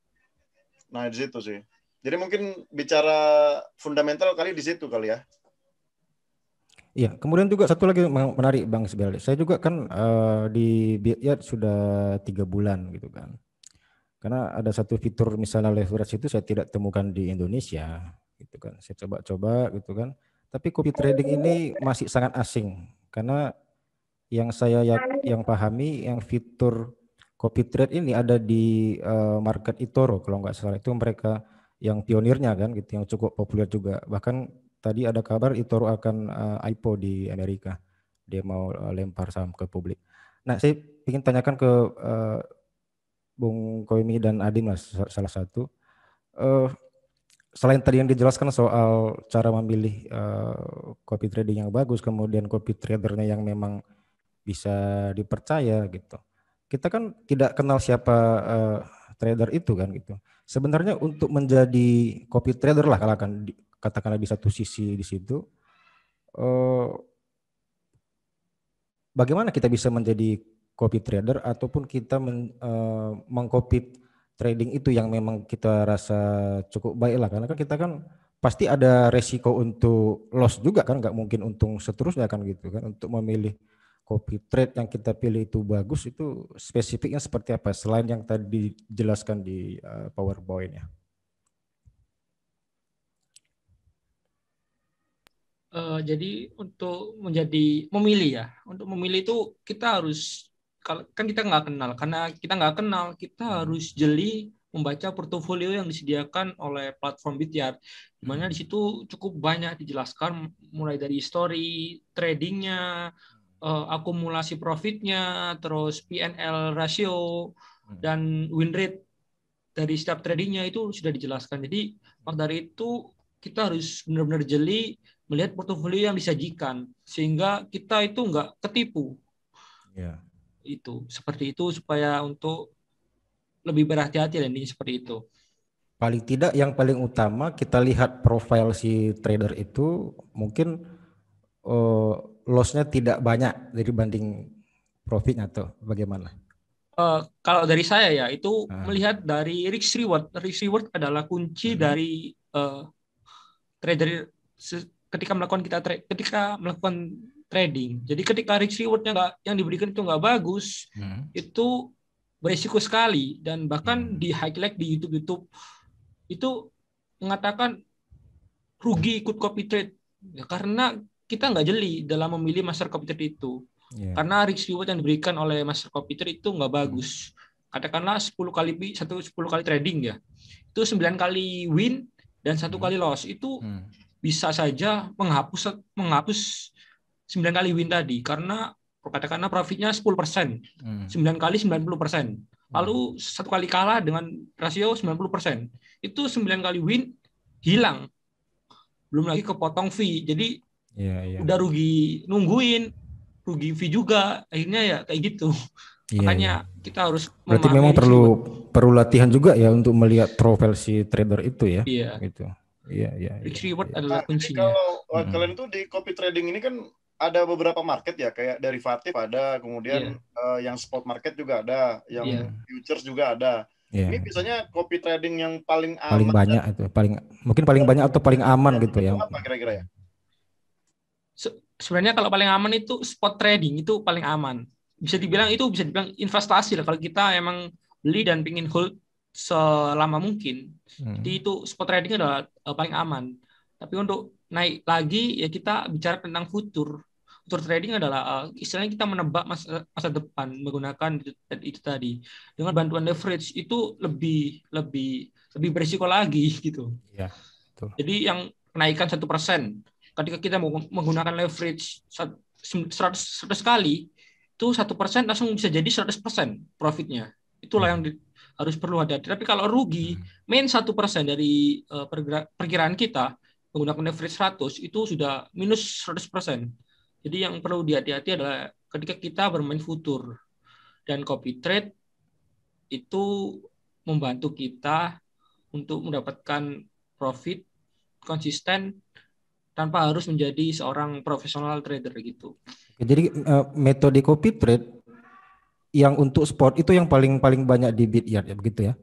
Nah, di situ sih. Jadi mungkin bicara fundamental kali di situ kali ya. Iya, kemudian juga satu lagi menarik Bang Sibel. Saya juga kan di Bityat sudah 3 bulan gitu kan. Karena ada satu fitur misalnya leverage itu saya tidak temukan di Indonesia gitu kan. Saya coba-coba gitu kan. Tapi copy trading ini masih sangat asing karena yang saya yang pahami yang fitur copy trade ini ada di market eToro kalau nggak salah, itu mereka yang pionirnya kan gitu, yang cukup populer juga. Bahkan tadi ada kabar eToro akan IPO di Amerika, dia mau lempar saham ke publik. Nah, saya ingin tanyakan ke Bung Koimi dan Adim lah salah satu. Selain tadi yang dijelaskan soal cara memilih copy trading yang bagus, kemudian copy tradernya yang memang bisa dipercaya gitu. Kita kan tidak kenal siapa trader itu kan gitu. Sebenarnya untuk menjadi copy trader lah kalau katakanlah di satu sisi di situ, bagaimana kita bisa menjadi copy trader ataupun kita mengcopy trading itu yang memang kita rasa cukup baik lah, karena kan kita kan pasti ada resiko untuk loss juga kan, nggak mungkin untung seterusnya kan gitu kan. Untuk memilih copy trade yang kita pilih itu bagus, itu spesifiknya seperti apa selain yang tadi dijelaskan di PowerPoint-nya? Jadi untuk menjadi memilih ya, untuk memilih itu kita harus, kan kita nggak kenal, karena kita nggak kenal, kita harus jeli membaca portofolio yang disediakan oleh platform Bityard, di mana di situ cukup banyak dijelaskan mulai dari history tradingnya, akumulasi profitnya, terus P&L ratio dan win rate dari setiap tradingnya itu sudah dijelaskan. Jadi maka dari itu kita harus benar-benar jeli melihat portofolio yang disajikan sehingga kita itu nggak ketipu. Ya. Itu seperti itu supaya untuk lebih berhati-hati dan ini seperti itu. Paling tidak yang paling utama kita lihat profil si trader itu mungkin loss-nya tidak banyak dibanding profitnya atau bagaimana? Kalau dari saya ya itu melihat dari risk reward. Risk reward adalah kunci dari trader ketika melakukan trading. Jadi ketika risk reward-nya yang diberikan itu nggak bagus, itu beresiko sekali. Dan bahkan di highlight di YouTube itu mengatakan rugi ikut copy trade ya, karena kita nggak jeli dalam memilih master copy trade itu. Karena risk reward yang diberikan oleh master copy trade itu nggak bagus. Katakanlah 10 kali trading ya, itu 9 kali win dan 1 kali loss, itu bisa saja menghapus 9 kali win tadi, karena katakanlah profitnya 10%, 9 kali 90%. Lalu 1 kali kalah dengan rasio 90%. Itu 9 kali win hilang. Belum lagi kepotong fee. Jadi udah rugi nungguin, rugi fee juga. Akhirnya ya kayak gitu. Makanya kita harus berarti memang perlu latihan juga ya untuk melihat profil si trader itu ya. Iya. Gitu. Iya. Risk reward adalah kuncinya. Kalau kalian tuh di copy trading ini kan ada beberapa market ya, kayak derivatif ada, kemudian yang spot market juga ada, yang futures juga ada. Ini biasanya copy trading yang paling aman. Paling banyak itu, mungkin paling banyak atau paling aman gitu ya. Apa kira-kira ya? Sebenarnya kalau paling aman itu spot trading, itu paling aman. Bisa dibilang investasi lah kalau kita emang beli dan pingin hold selama mungkin. Jadi itu spot trading adalah paling aman. Tapi untuk naik lagi ya kita bicara tentang future. Future trading adalah istilahnya kita menebak masa depan menggunakan itu tadi. Dengan bantuan leverage itu lebih berisiko lagi gitu. Ya, betul. Jadi yang kenaikan 1%, ketika kita menggunakan leverage 100 kali, itu 1% langsung bisa jadi 100% profitnya. Itulah yang harus perlu hati-hati. Tapi kalau rugi, main 1% dari perkiraan kita menggunakan leverage 100 itu sudah minus 100%. Jadi yang perlu dihati-hati adalah ketika kita bermain future, dan copy trade itu membantu kita untuk mendapatkan profit konsisten tanpa harus menjadi seorang profesional trader gitu. Jadi metode copy trade yang untuk sport itu yang paling banyak di Bityard ya, begitu ya?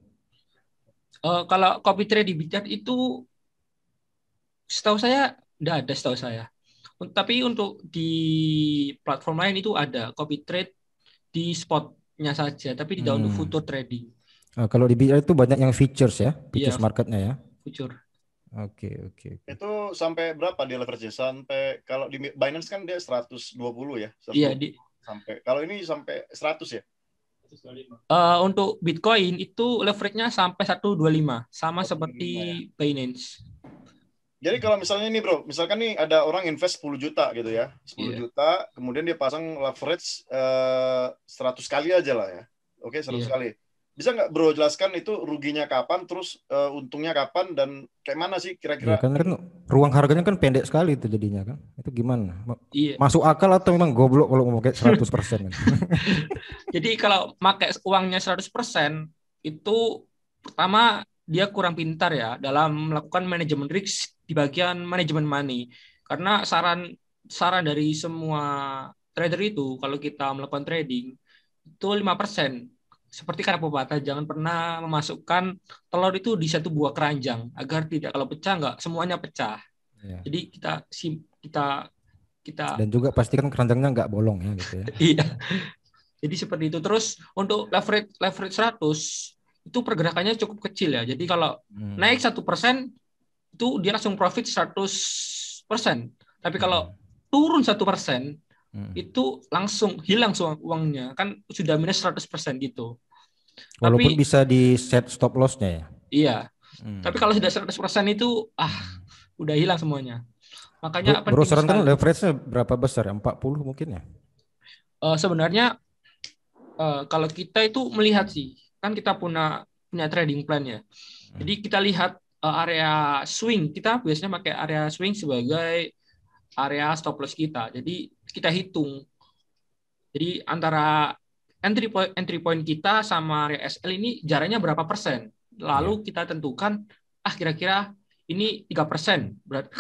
Kalau copy trade di Bityard itu setahu saya tidak ada, setahu saya. Tapi untuk di platform lain itu ada copy trade di spotnya saja, tapi tidak untuk future trading. Kalau di Bityard itu banyak yang features ya, features marketnya ya. Future. Oke. Itu sampai berapa dia leverage? Sampai kalau di Binance kan dia 120 ya. Iya, sampai kalau ini sampai 100 ya. Untuk Bitcoin itu leverage-nya sampai 125, sama seperti Binance. Jadi kalau misalnya ini bro, misalkan nih ada orang invest 10 juta gitu ya, 10 juta, kemudian dia pasang leverage 100 kali aja lah ya, oke 100 kali. Bisa nggak bro jelaskan itu ruginya kapan, terus untungnya kapan, dan kayak mana sih kira-kira? Ya, kan ruang harganya kan pendek sekali itu jadinya kan, itu gimana? Masuk akal atau memang goblok kalau mau pakai 100%? Jadi kalau pakai uangnya 100% itu pertama dia kurang pintar ya dalam melakukan manajemen risk di bagian manajemen money. Karena saran dari semua trader itu kalau kita melakukan trading itu 5%. Seperti kata pepatah, jangan pernah memasukkan telur itu di satu buah keranjang agar tidak, kalau pecah nggak semuanya pecah. Ya. Jadi kita dan juga pastikan keranjangnya nggak bolong ya gitu ya. Iya. Jadi seperti itu. Terus untuk leverage 100 itu pergerakannya cukup kecil ya. Jadi kalau naik 1% itu dia langsung profit 100%. Tapi kalau turun 1% itu langsung hilang uangnya, kan sudah minus 100% gitu. Walaupun Tapi bisa di set stop loss-nya ya. iya. Tapi kalau sudah 100% itu udah hilang semuanya. Makanya Bro penting sarankan sekali. leverage-nya berapa besar? 40 mungkin ya? Sebenarnya kalau kita itu melihat sih, kan kita punya trading plan ya. Jadi kita lihat area swing, kita biasanya pakai area swing sebagai area stop loss kita. Jadi kita hitung. Jadi antara entry point kita sama area SL ini jaraknya berapa persen. Lalu kita tentukan kira-kira ini 3%. Berarti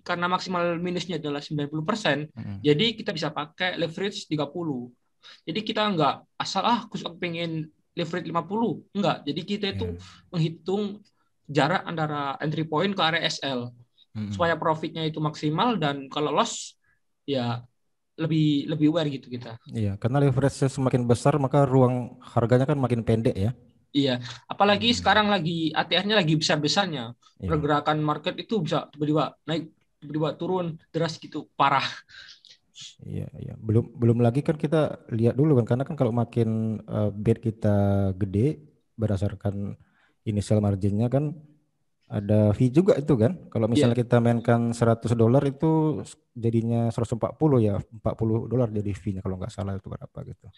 karena maksimal minusnya adalah 90%, jadi kita bisa pakai leverage 30. Jadi kita nggak asal aku pengen leverage 50, enggak. Jadi kita itu menghitung jarak antara entry point ke area SL supaya profitnya itu maksimal, dan kalau loss ya lebih aware gitu kita. Iya, karena leverage semakin besar maka ruang harganya kan makin pendek ya. Iya, apalagi sekarang lagi ATR-nya lagi besar-besarnya. Pergerakan market itu bisa tiba-tiba naik, tiba-tiba turun deras gitu, parah. Iya, iya. Belum lagi kan kita lihat dulu kan, karena kan kalau makin bet kita gede berdasarkan initial marginnya kan ada fee juga itu kan. Kalau misalnya kita mainkan $100 itu jadinya 140 ya, $40 jadi fee-nya kalau nggak salah itu berapa gitu.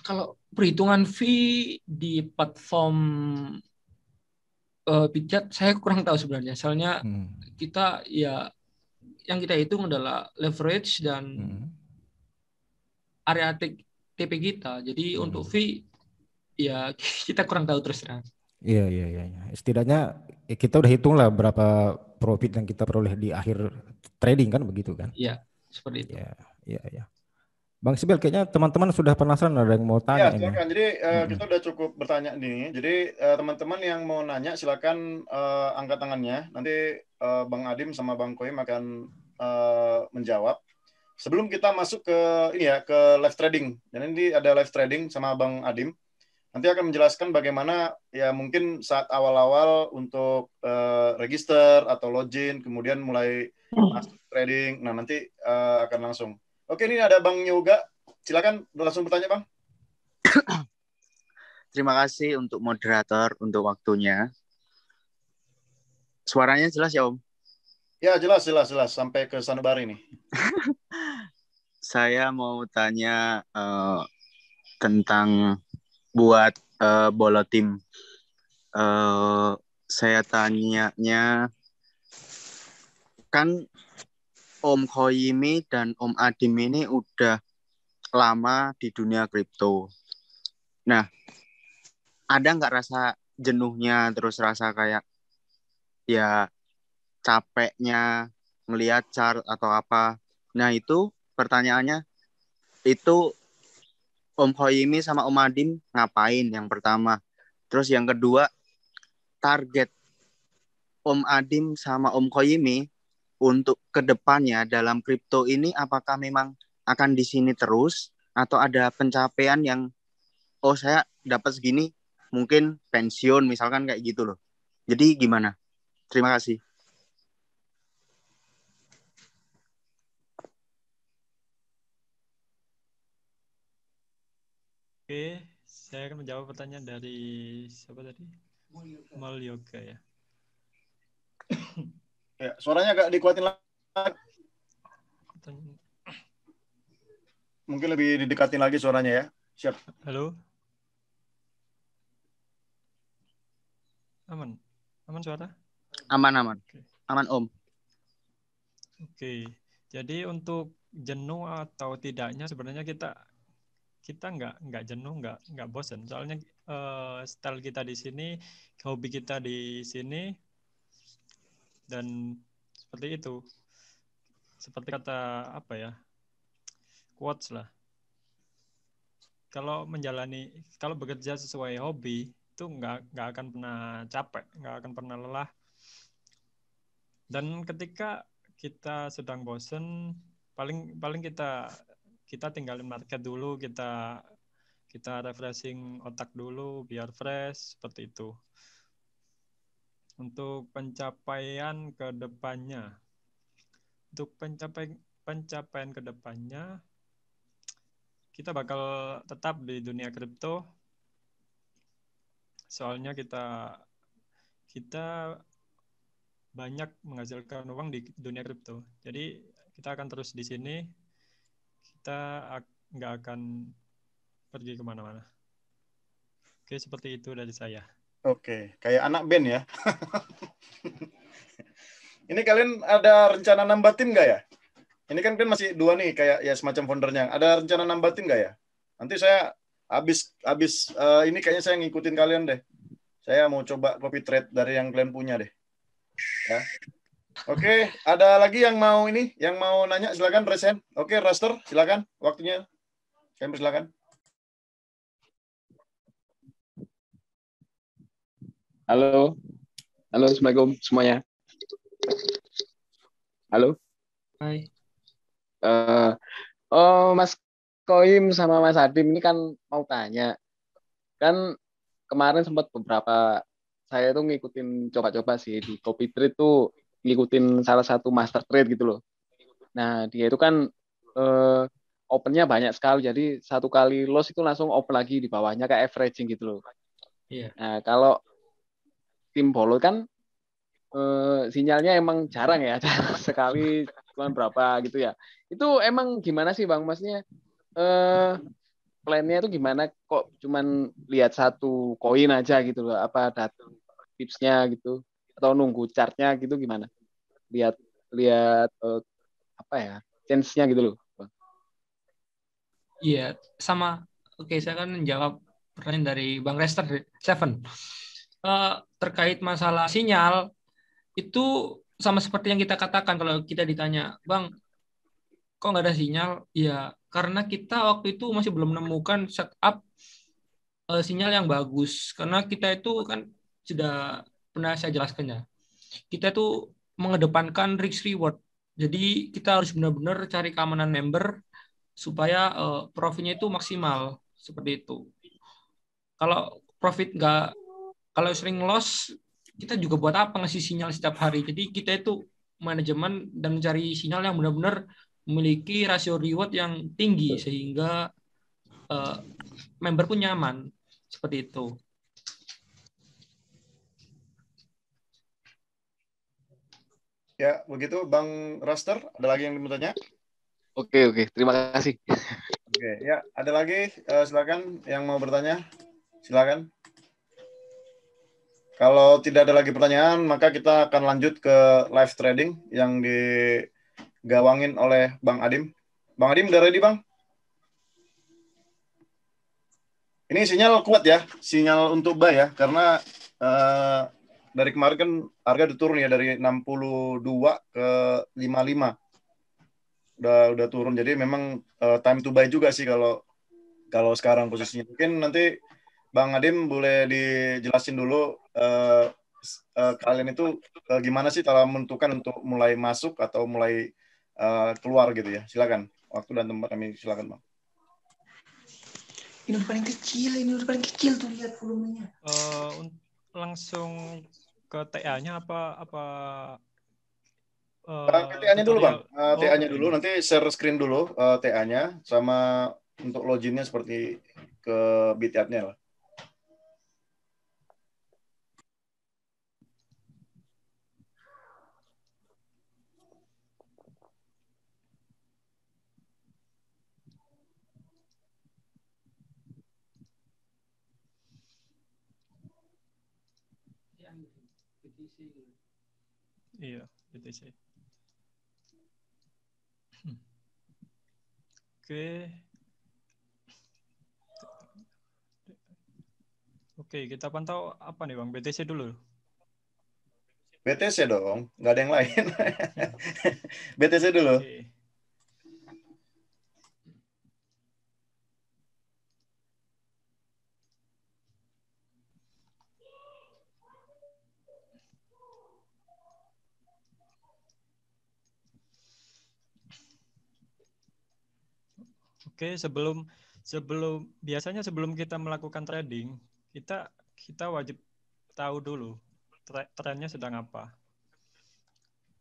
Kalau perhitungan fee di platform Bitget saya kurang tahu sebenarnya. Soalnya kita ya yang kita hitung adalah leverage dan area TP kita. Jadi untuk fee ya kita kurang tahu terus terang. Iya. Setidaknya kita udah hitung lah berapa profit yang kita peroleh di akhir trading kan begitu kan? Iya, seperti itu. Iya. Bang Sibel, kayaknya teman-teman sudah penasaran, ada yang mau tanya ini. Silakan. Jadi kita udah cukup bertanya nih. Jadi teman-teman yang mau nanya silakan angkat tangannya. Nanti Bang Adim sama Bang Koim akan menjawab. Sebelum kita masuk ke ini ya, ke live trading. Dan ini ada live trading sama Bang Adim. Nanti akan menjelaskan bagaimana ya mungkin saat awal-awal untuk register atau login, kemudian mulai masuk trading. Nah, nanti akan langsung. Oke, ini ada Bang Yoga. Silakan langsung bertanya, Bang. Terima kasih untuk moderator untuk waktunya. Suaranya jelas ya, Om? Ya, jelas. Sampai ke Sanubari nih. Saya mau tanya tentang buat Bolo Tim. Saya tanyanya, kan Om Khoimi dan Om Adim ini udah lama di dunia kripto. Nah, ada nggak rasa jenuhnya, terus rasa kayak ya capeknya ngelihat chart atau apa? Nah, itu pertanyaannya, itu Om Khoimi sama Om Adim ngapain yang pertama? Terus yang kedua, target Om Adim sama Om Khoimi untuk kedepannya dalam kripto ini, apakah memang akan di sini terus atau ada pencapaian yang saya dapat segini mungkin pensiun misalkan kayak gitu loh. Jadi gimana? Terima kasih. Oke, saya akan menjawab pertanyaan dari siapa tadi? Mal Yoga ya. Ya, suaranya agak dikuatin lagi. Mungkin lebih didekatin lagi suaranya ya. Siap. Halo. Aman suara? Aman. Okay. Aman, Om. Oke. Jadi untuk jenuh atau tidaknya sebenarnya kita nggak jenuh, nggak bosan. Soalnya style kita di sini, hobi kita di sini, dan seperti itu. Seperti kata apa ya? Quotes lah. Kalau bekerja sesuai hobi itu nggak akan pernah capek, nggak akan pernah lelah. Dan ketika kita sedang bosen, paling kita tinggalin market dulu, kita refreshing otak dulu biar fresh, seperti itu. Untuk pencapaian ke depannya, kita bakal tetap di dunia kripto. Soalnya kita banyak menghasilkan uang di dunia kripto. Jadi kita akan terus di sini. Kita nggak akan pergi kemana-mana. Oke, seperti itu dari saya. Oke, kayak anak band ya. Ini kalian ada rencana nambah tim nggak ya? Ini kan masih 2 nih, kayak ya semacam foundernya. Ada rencana nambah tim nggak ya? Nanti saya habis ini kayaknya saya ngikutin kalian deh. Saya mau coba copy trade dari yang kalian punya deh. Ya. Oke, ada lagi yang mau nanya, silakan present. Oke, Raster, silakan waktunya. Kami silakan. Halo, assalamualaikum semuanya. Halo. Hai. Mas Koim sama Mas Adim ini kan mau tanya. Kan kemarin sempat saya tuh ngikutin coba-coba sih di Copy Trade tuh ngikutin salah satu master trade gitu loh. Nah, dia itu kan opennya banyak sekali, jadi satu kali loss itu langsung open lagi di bawahnya kayak averaging gitu loh. Iya. Nah, kalau tim follow kan sinyalnya emang jarang ya, sekali cuma berapa gitu ya. Itu emang gimana sih Bang? Maksudnya plannya itu gimana kok cuman lihat satu koin aja gitu loh? Apa ada tipsnya gitu? Atau nunggu chartnya gitu gimana? Lihat apa ya? Chance-nya gitu loh. Iya, sama. Oke, saya kan menjawab pertanyaan dari Bang Rester, Seven. Terkait masalah sinyal, itu sama seperti yang kita katakan kalau kita ditanya, Bang, kok nggak ada sinyal? Ya, karena kita waktu itu masih belum menemukan setup sinyal yang bagus. Karena kita itu kan sudah pernah saya jelaskannya. Kita itu mengedepankan risk reward. Jadi kita harus benar-benar cari keamanan member supaya profitnya itu maksimal seperti itu. Kalau kalau sering loss, kita juga buat apa ngasih sinyal setiap hari. Jadi kita itu manajemen dan mencari sinyal yang benar-benar memiliki rasio reward yang tinggi sehingga member pun nyaman seperti itu. Ya, begitu Bang Raster, ada lagi yang mau tanya? Oke, terima kasih. Oke, ya, ada lagi silakan yang mau bertanya. Silakan. Kalau tidak ada lagi pertanyaan, maka kita akan lanjut ke live trading yang digawangin oleh Bang Adim. Bang Adim, udah ready, Bang? Ini sinyal kuat ya, sinyal untuk buy ya, karena dari kemarin kan harga udah turun ya, dari 62 ke 55. Udah turun, jadi memang time to buy juga sih kalau sekarang posisinya. Mungkin nanti Bang Adim boleh dijelasin dulu kalian itu gimana sih cara menentukan untuk mulai masuk atau mulai keluar gitu ya. Silakan, waktu dan tempat kami silakan, Bang. Ini udah paling kecil tuh, lihat volumenya. Langsung ke TA-nya apa TA-nya dulu, Bang. TA-nya dulu, ini. nanti share screen dulu TA-nya sama untuk loginnya seperti ke Bityard-nya lah. Iya, BTC. Oke, kita pantau apa nih Bang? BTC dulu. BTC dong, nggak ada yang lain. BTC dulu. Oke, biasanya sebelum kita melakukan trading, kita wajib tahu dulu trennya sedang apa.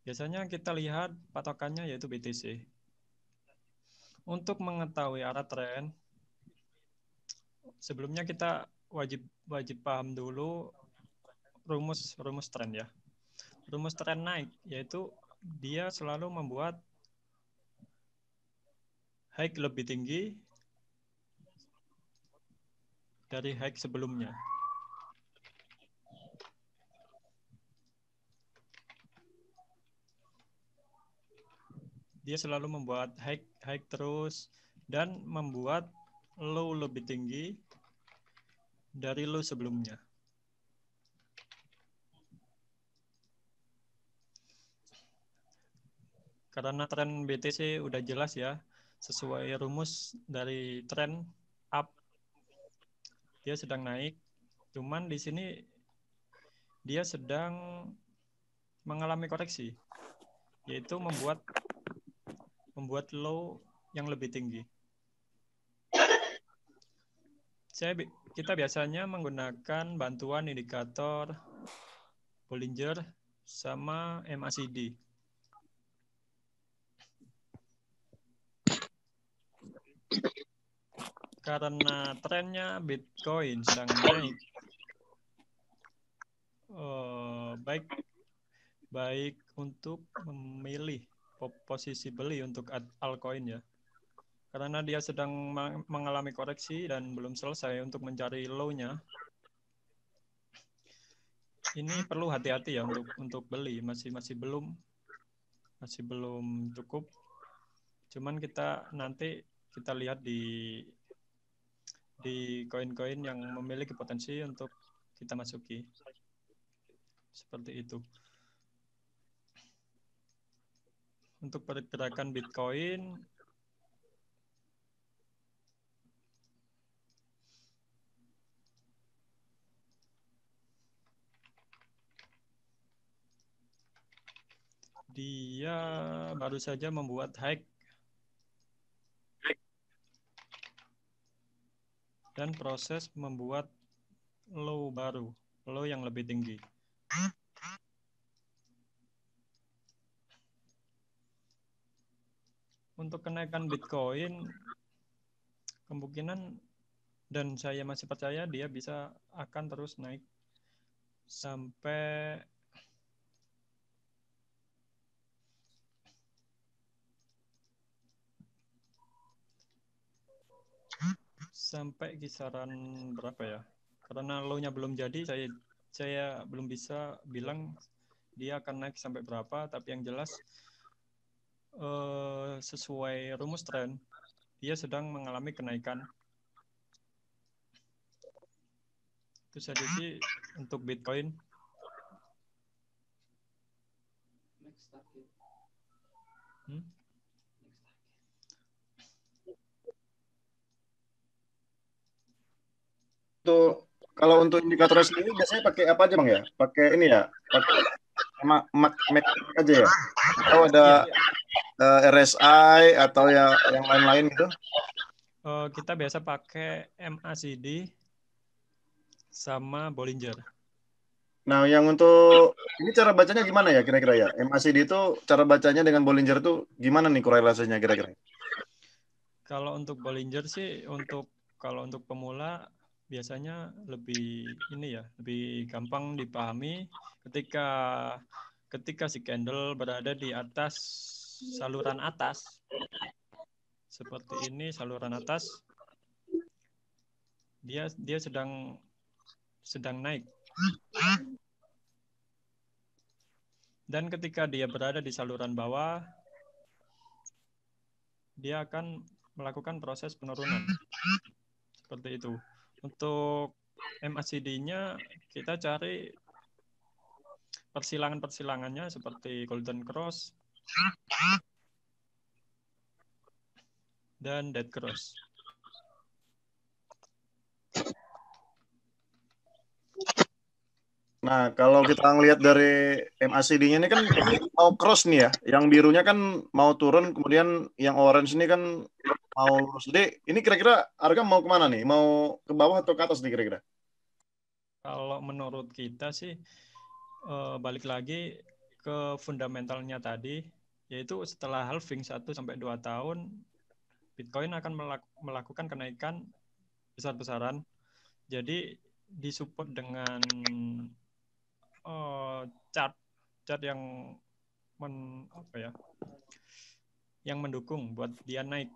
Biasanya kita lihat patokannya yaitu BTC. Untuk mengetahui arah tren, sebelumnya kita wajib paham dulu rumus tren ya. Rumus tren naik yaitu dia selalu membuat high lebih tinggi dari high sebelumnya. Dia selalu membuat high terus dan membuat low lebih tinggi dari low sebelumnya. Karena tren BTC udah jelas ya, sesuai rumus dari tren up, dia sedang naik. Cuman di sini dia sedang mengalami koreksi, yaitu membuat low yang lebih tinggi. Kita biasanya menggunakan bantuan indikator Bollinger sama MACD. Karena trennya Bitcoin sedang naik, baik untuk memilih posisi beli untuk altcoin ya. Karena dia sedang mengalami koreksi dan belum selesai untuk mencari low-nya. Ini perlu hati-hati ya untuk beli, masih belum cukup. Cuman nanti kita lihat di koin-koin yang memiliki potensi untuk kita masuki. Seperti itu. Untuk pergerakan Bitcoin, dia baru saja membuat high dan proses membuat low baru, low yang lebih tinggi. Untuk kenaikan Bitcoin, kemungkinan dan saya masih percaya dia akan terus naik sampai kisaran berapa ya? Karena low-nya belum jadi, saya belum bisa bilang dia akan naik sampai berapa, tapi yang jelas sesuai rumus tren, dia sedang mengalami kenaikan. Itu saja sih untuk Bitcoin. Kalau untuk indikator sendiri biasanya pakai apa aja Bang ya? Pakai ini ya, pakai MACD aja ya? Atau ada RSI atau yang lain-lain gitu? Kita biasa pakai MACD sama Bollinger. Nah, yang untuk ini cara bacanya gimana ya kira-kira ya? MACD itu cara bacanya dengan Bollinger itu gimana nih korelasinya kira-kira? Kalau untuk Bollinger sih, kalau untuk pemula biasanya lebih gampang dipahami ketika si candle berada di atas saluran atas. Seperti ini saluran atas. Dia sedang naik. Dan ketika dia berada di saluran bawah, dia akan melakukan proses penurunan. Seperti itu. Untuk MACD-nya kita cari persilangan-persilangannya seperti Golden Cross dan Dead Cross. Nah, kalau kita ngelihat dari MACD-nya ini kan mau cross nih ya. Yang birunya kan mau turun, kemudian yang orange ini kan mau lurus. Jadi ini kira-kira harga mau kemana nih? Mau ke bawah atau ke atas nih kira-kira? Kalau menurut kita sih balik lagi ke fundamentalnya tadi, yaitu setelah halving 1-2 tahun, Bitcoin akan melakukan kenaikan besar-besaran. Jadi disupport dengan chart yang yang mendukung buat dia naik.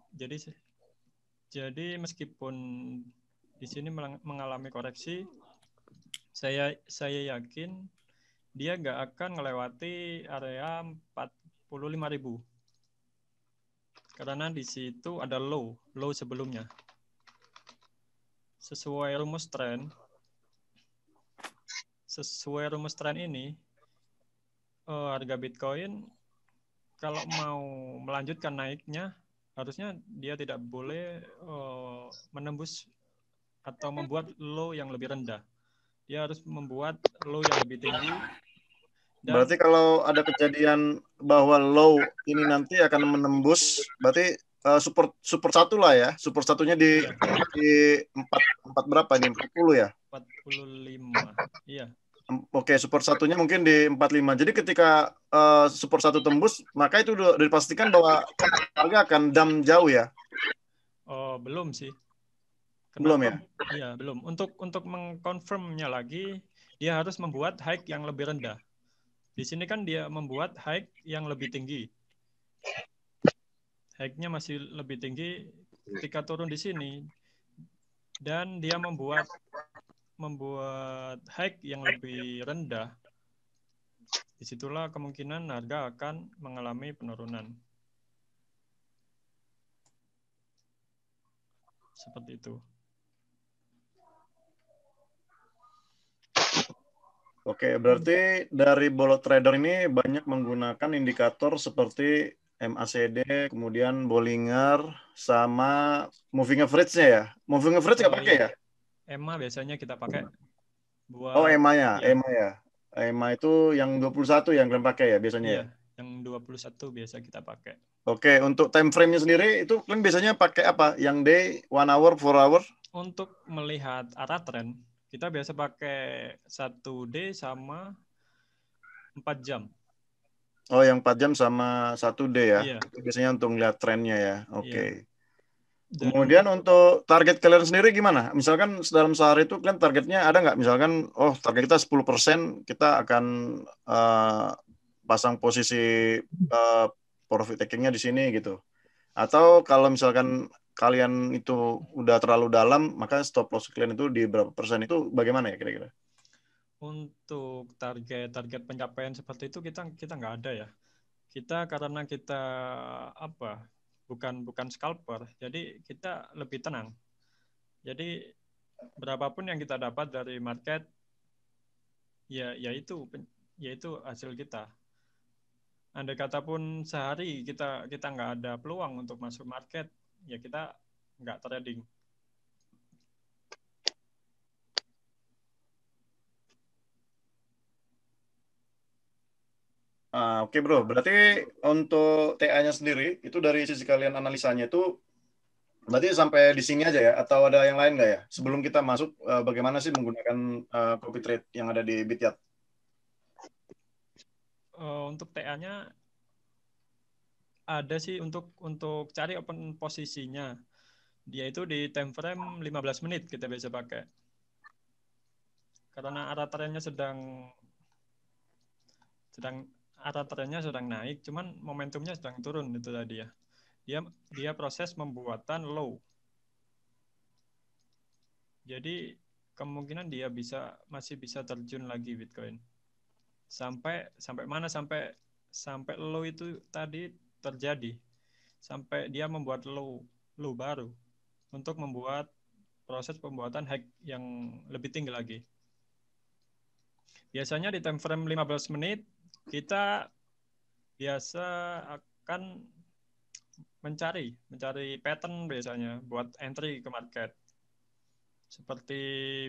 Jadi meskipun di sini mengalami koreksi, saya yakin dia nggak akan melewati area 45.000 karena di situ ada low sebelumnya. Sesuai rumus tren ini, harga Bitcoin kalau mau melanjutkan naiknya, harusnya dia tidak boleh menembus atau membuat low yang lebih rendah. Dia harus membuat low yang lebih tinggi. Berarti kalau ada kejadian bahwa low ini nanti akan menembus, berarti support satu lah ya. Support satunya di 4 berapa ini? 40 ya? 45. Iya. Oke, support satunya mungkin di 45. Jadi ketika support satu tembus, maka itu udah dipastikan bahwa harga akan dump jauh ya? Oh, belum sih. Belum ya? Iya, belum. Untuk mengkonfirmnya lagi, dia harus membuat high yang lebih rendah. Di sini kan dia membuat high yang lebih tinggi. High-nya masih lebih tinggi ketika turun di sini. Dan dia membuat high yang lebih rendah. Disitulah kemungkinan harga akan mengalami penurunan. Seperti itu. Oke, berarti dari Bolot Trader ini banyak menggunakan indikator seperti MACD, kemudian Bollinger, sama Moving Average-nya ya? Moving Average nggak pakai ya? EMA biasanya kita pakai. EMA ya? EMA ya? EMA itu yang 21 yang kalian pakai ya biasanya ya? Yang 21 biasa kita pakai. Oke, untuk time frame-nya sendiri itu kalian biasanya pakai apa? Yang day, 1 hour, 4 hour? Untuk melihat arah tren, kita biasa pakai 1D sama 4 jam. Oh, yang 4 jam sama 1D ya? Iya. Itu biasanya untuk melihat trennya ya? Oke. Iya. Kemudian untuk target kalian sendiri gimana? Misalkan dalam sehari itu kalian targetnya ada nggak? Misalkan, target kita 10%, kita akan pasang posisi profit taking-nya di sini gitu. Atau kalau misalkan kalian itu udah terlalu dalam, maka stop loss kalian itu di berapa persen, itu bagaimana ya kira-kira? Untuk target pencapaian seperti itu kita nggak ada ya. Karena kita bukan scalper, jadi kita lebih tenang. Jadi berapapun yang kita dapat dari market, ya itu hasil kita. Andai kata pun sehari kita nggak ada peluang untuk masuk market, ya kita nggak trading. Oke bro, berarti untuk TA-nya sendiri, itu dari sisi kalian analisanya itu, berarti sampai di sini aja ya? Atau ada yang lain nggak ya? Sebelum kita masuk, bagaimana sih menggunakan copy trade yang ada di Bityat? Untuk TA-nya, ada sih untuk cari open posisinya. Dia itu di time frame 15 menit kita bisa pakai. Karena arah trennya sedang naik, cuman momentumnya sedang turun itu tadi ya. Dia proses pembuatan low. Jadi kemungkinan dia masih bisa terjun lagi Bitcoin. Sampai mana? Sampai low itu tadi terjadi, sampai dia membuat low baru untuk membuat proses pembuatan high yang lebih tinggi lagi. Biasanya di time frame 15 menit kita biasa akan mencari pattern biasanya buat entry ke market. Seperti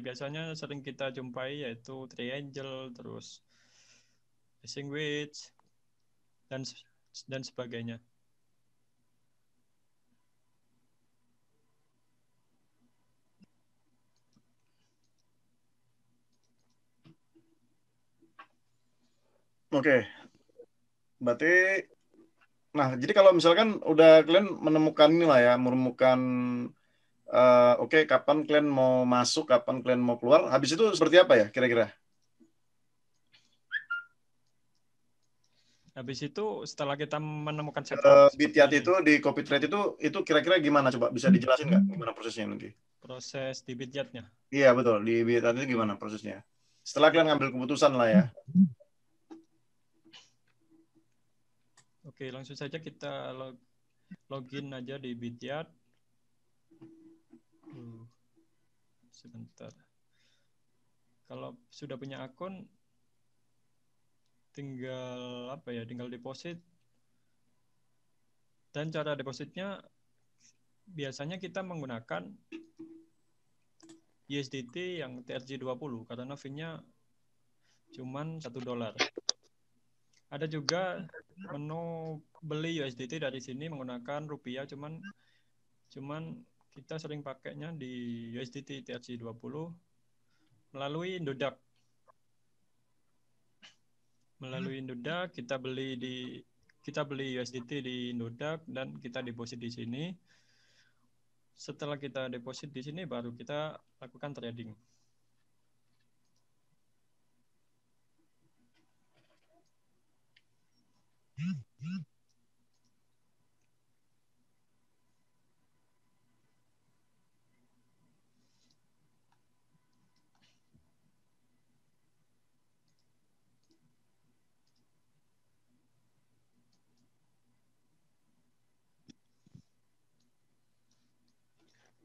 biasanya sering kita jumpai yaitu triangle, terus missing wedge, dan sebagainya. Oke. Berarti, nah jadi kalau misalkan udah kalian menemukan inilah ya, menemukan Oke, kapan kalian mau masuk, kapan kalian mau keluar, habis itu seperti apa ya kira-kira? Habis itu setelah kita menemukan setup Bityat itu di copy trade itu kira-kira gimana, coba bisa dijelasin nggak gimana prosesnya nanti? Proses di Bityatnya. Iya betul, di Bityat itu gimana prosesnya? Setelah kalian ngambil keputusan lah ya. Oke, langsung saja kita login aja di Bityat. Sebentar. Kalau sudah punya akun, tinggal deposit. Dan cara depositnya biasanya kita menggunakan USDT yang TRC20 karena fee-nya cuman $1. Ada juga menu beli USDT dari sini menggunakan rupiah, cuman kita sering pakainya di USDT TRC20 melalui Indodax. Melalui Indodax kita beli USDT di Indodax dan kita deposit di sini. Setelah kita deposit di sini baru kita lakukan trading.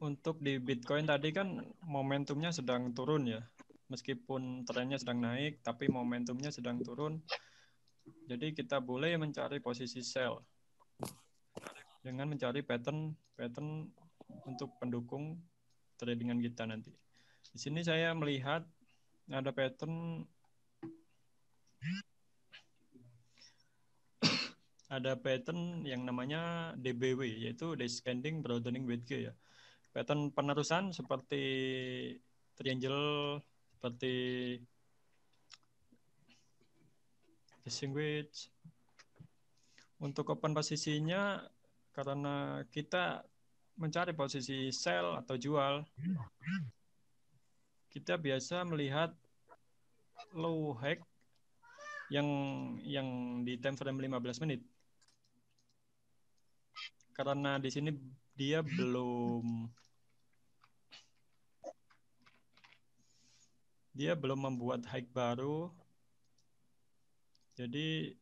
Untuk di Bitcoin tadi kan momentumnya sedang turun ya. Meskipun trennya sedang naik, tapi momentumnya sedang turun. Jadi kita boleh mencari posisi sell dengan mencari pattern untuk pendukung tradingan kita nanti. Di sini saya melihat ada pattern yang namanya DBW, yaitu Descending Broadening Wedge ya. Pattern penerusan seperti triangle, seperti fishing wedge. Untuk open posisinya, karena kita mencari posisi sell atau jual, kita biasa melihat low high yang di time frame 15 menit. Karena di sini dia belum membuat high baru. Jadi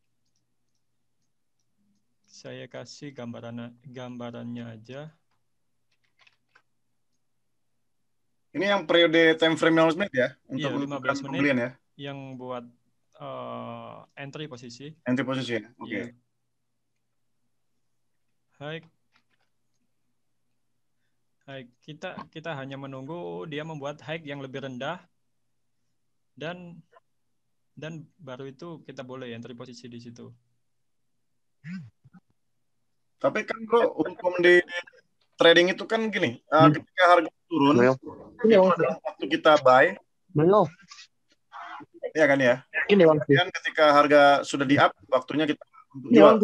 saya kasih gambarannya aja. Ini yang periode time frame 15 menit ya? Untuk 15 menit pembelian ya? Yang buat entry posisi. Entry posisi ya? Oke. Okay. High. Kita hanya menunggu dia membuat high yang lebih rendah dan baru itu kita boleh entry posisi di situ. Tapi kan bro, hukum di trading itu kan gini, ketika harga turun, itu adalah waktu kita buy. Belum. Iya kan ya? Dan ketika harga sudah di up, waktunya kita untuk jual.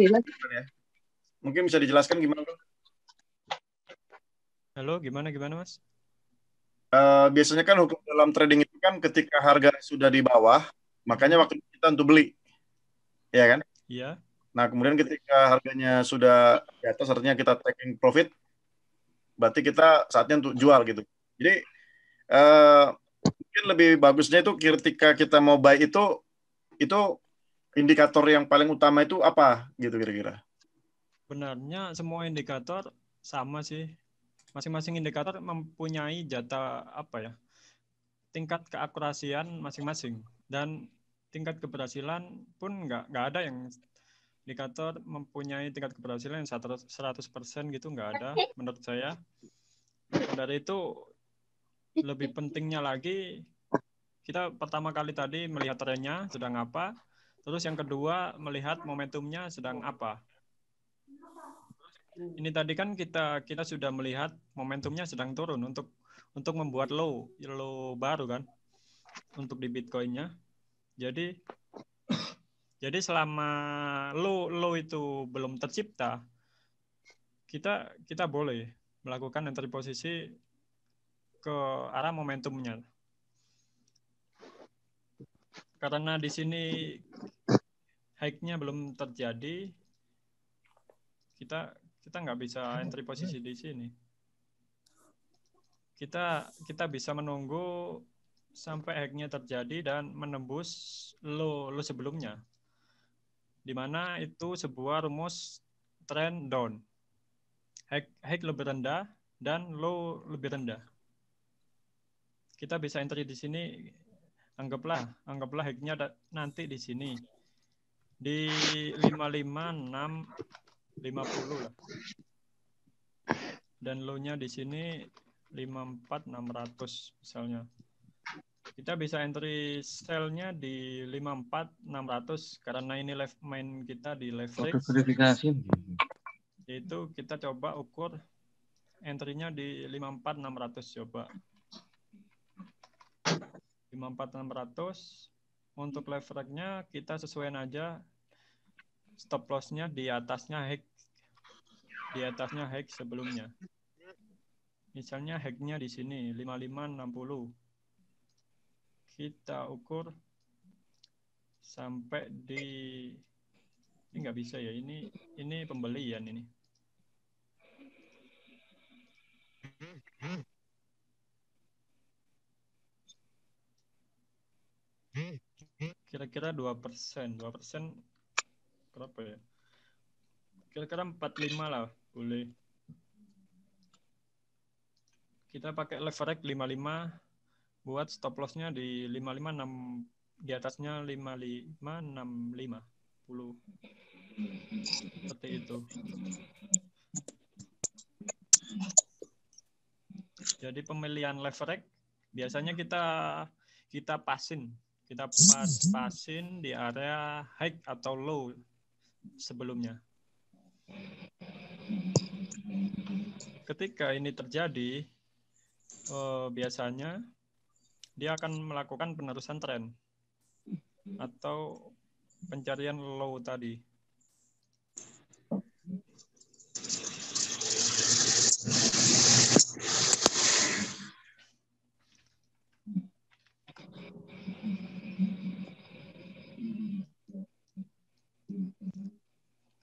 Mungkin bisa dijelaskan gimana bro? Halo, gimana Mas? Biasanya kan hukum dalam trading itu kan ketika harga sudah di bawah, makanya waktu kita untuk beli, ya kan? Iya. Nah kemudian ketika harganya sudah di atas, artinya kita taking profit, berarti kita saatnya untuk jual gitu. Jadi mungkin lebih bagusnya itu ketika kita mau buy itu indikator yang paling utama itu apa gitu kira-kira? Benarnya semua indikator sama sih. Masing-masing indikator mempunyai tingkat keakurasian masing-masing, dan tingkat keberhasilan pun nggak ada yang indikator mempunyai tingkat keberhasilan yang 100% gitu, nggak ada menurut saya. Dari itu lebih pentingnya lagi kita pertama kali tadi melihat trennya sedang apa, terus yang kedua melihat momentumnya sedang apa. Ini tadi kan kita sudah melihat momentumnya sedang turun untuk membuat low baru kan untuk di Bitcoin-nya. Jadi selama low itu belum tercipta, kita boleh melakukan entry posisi ke arah momentumnya. Karena di sini high-nya belum terjadi, kita nggak bisa entry posisi di sini. Kita bisa menunggu sampai high-nya terjadi dan menembus low sebelumnya, di mana itu sebuah rumus trend down. High lebih rendah dan low lebih rendah. Kita bisa entry di sini. Anggaplah high-nya nanti di sini di 55650 lah. Dan low-nya di sini 54600 misalnya. Kita bisa entry sell-nya di 54600 karena ini main kita di leverage. Yaitu kita coba ukur entry-nya di 54600 coba. 54600 untuk leverage-nya kita sesuaikan aja stop loss-nya di atasnya high sebelumnya. Misalnya high-nya di sini 5560. Kita ukur sampai di ini nggak bisa ya, ini pembelian ini. Kira-kira 2%. 2% berapa ya? Kira-kira 45 lah, boleh. Kita pakai leverage 55 buat stop loss-nya di 556, di atasnya 5565 10. Seperti itu. Jadi pemilihan leverage biasanya kita pasin di area high atau low sebelumnya. Ketika ini terjadi, biasanya dia akan melakukan penerusan tren atau pencarian low tadi.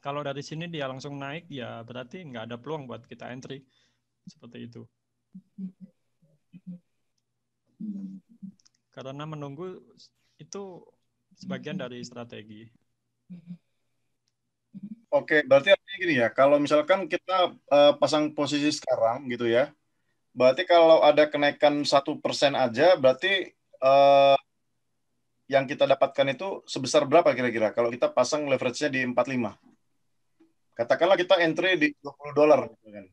Kalau dari sini dia langsung naik, ya berarti nggak ada peluang buat kita entry. Seperti itu. Karena menunggu itu sebagian dari strategi. Oke, berarti artinya gini ya, kalau misalkan kita pasang posisi sekarang gitu ya, berarti kalau ada kenaikan 1% aja, berarti yang kita dapatkan itu sebesar berapa kira-kira kalau kita pasang leverage-nya di 45? Katakanlah kita entry di $20 gitu kan.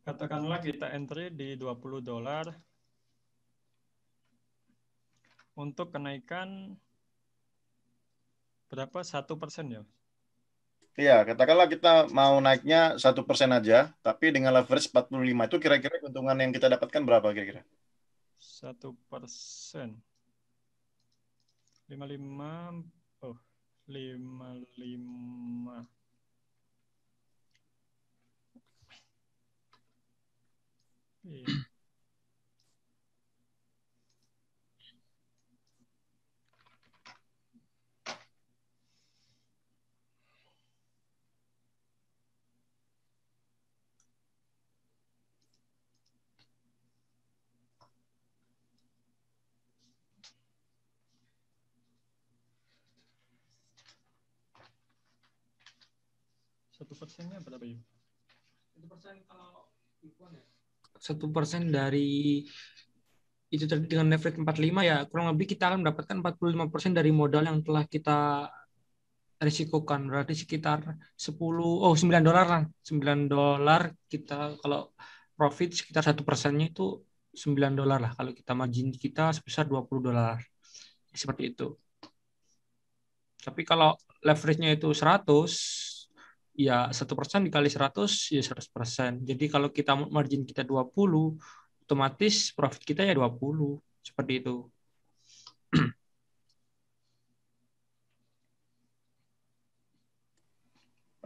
Katakanlah kita entry di $20 untuk kenaikan berapa? 1% ya? Iya, katakanlah kita mau naiknya 1% aja, tapi dengan leverage 45 itu kira-kira keuntungan yang kita dapatkan berapa kira-kira? 1%. 55. Oh, 55. Iya. Satu persennya berapa ya? 1% kalau 1% dari itu tadi dengan leverage 45 ya kurang lebih kita akan mendapatkan 45% dari modal yang telah kita risikokan, berarti sekitar $9 lah. $9 kita kalau profit sekitar 1%-nya itu $9 lah, kalau kita margin kita sebesar $20. Seperti itu. Tapi kalau leverage-nya itu 100, ya 1% dikali 100 ya 100%. Jadi kalau kita margin kita 20, otomatis profit kita ya 20. Seperti itu.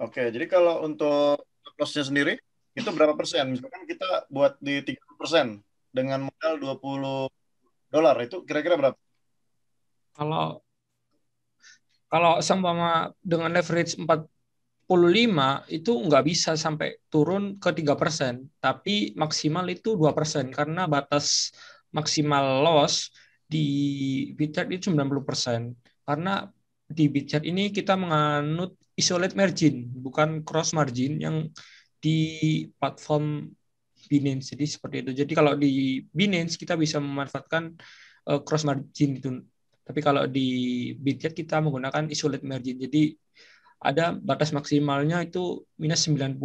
Oke, jadi kalau untuk loss-nya sendiri itu berapa persen? Misalkan kita buat di 30% dengan modal $20, itu kira-kira berapa? Kalau seumpama dengan leverage 45 itu nggak bisa sampai turun ke 3%, tapi maksimal itu 2% karena batas maksimal loss di Bitchart itu 90%. Karena di Bitchart ini kita menganut isolate margin, bukan cross margin yang di platform Binance. Jadi seperti itu. Jadi kalau di Binance kita bisa memanfaatkan cross margin itu. Tapi kalau di Bitchart kita menggunakan isolate margin. Jadi ada batas maksimalnya itu minus 90.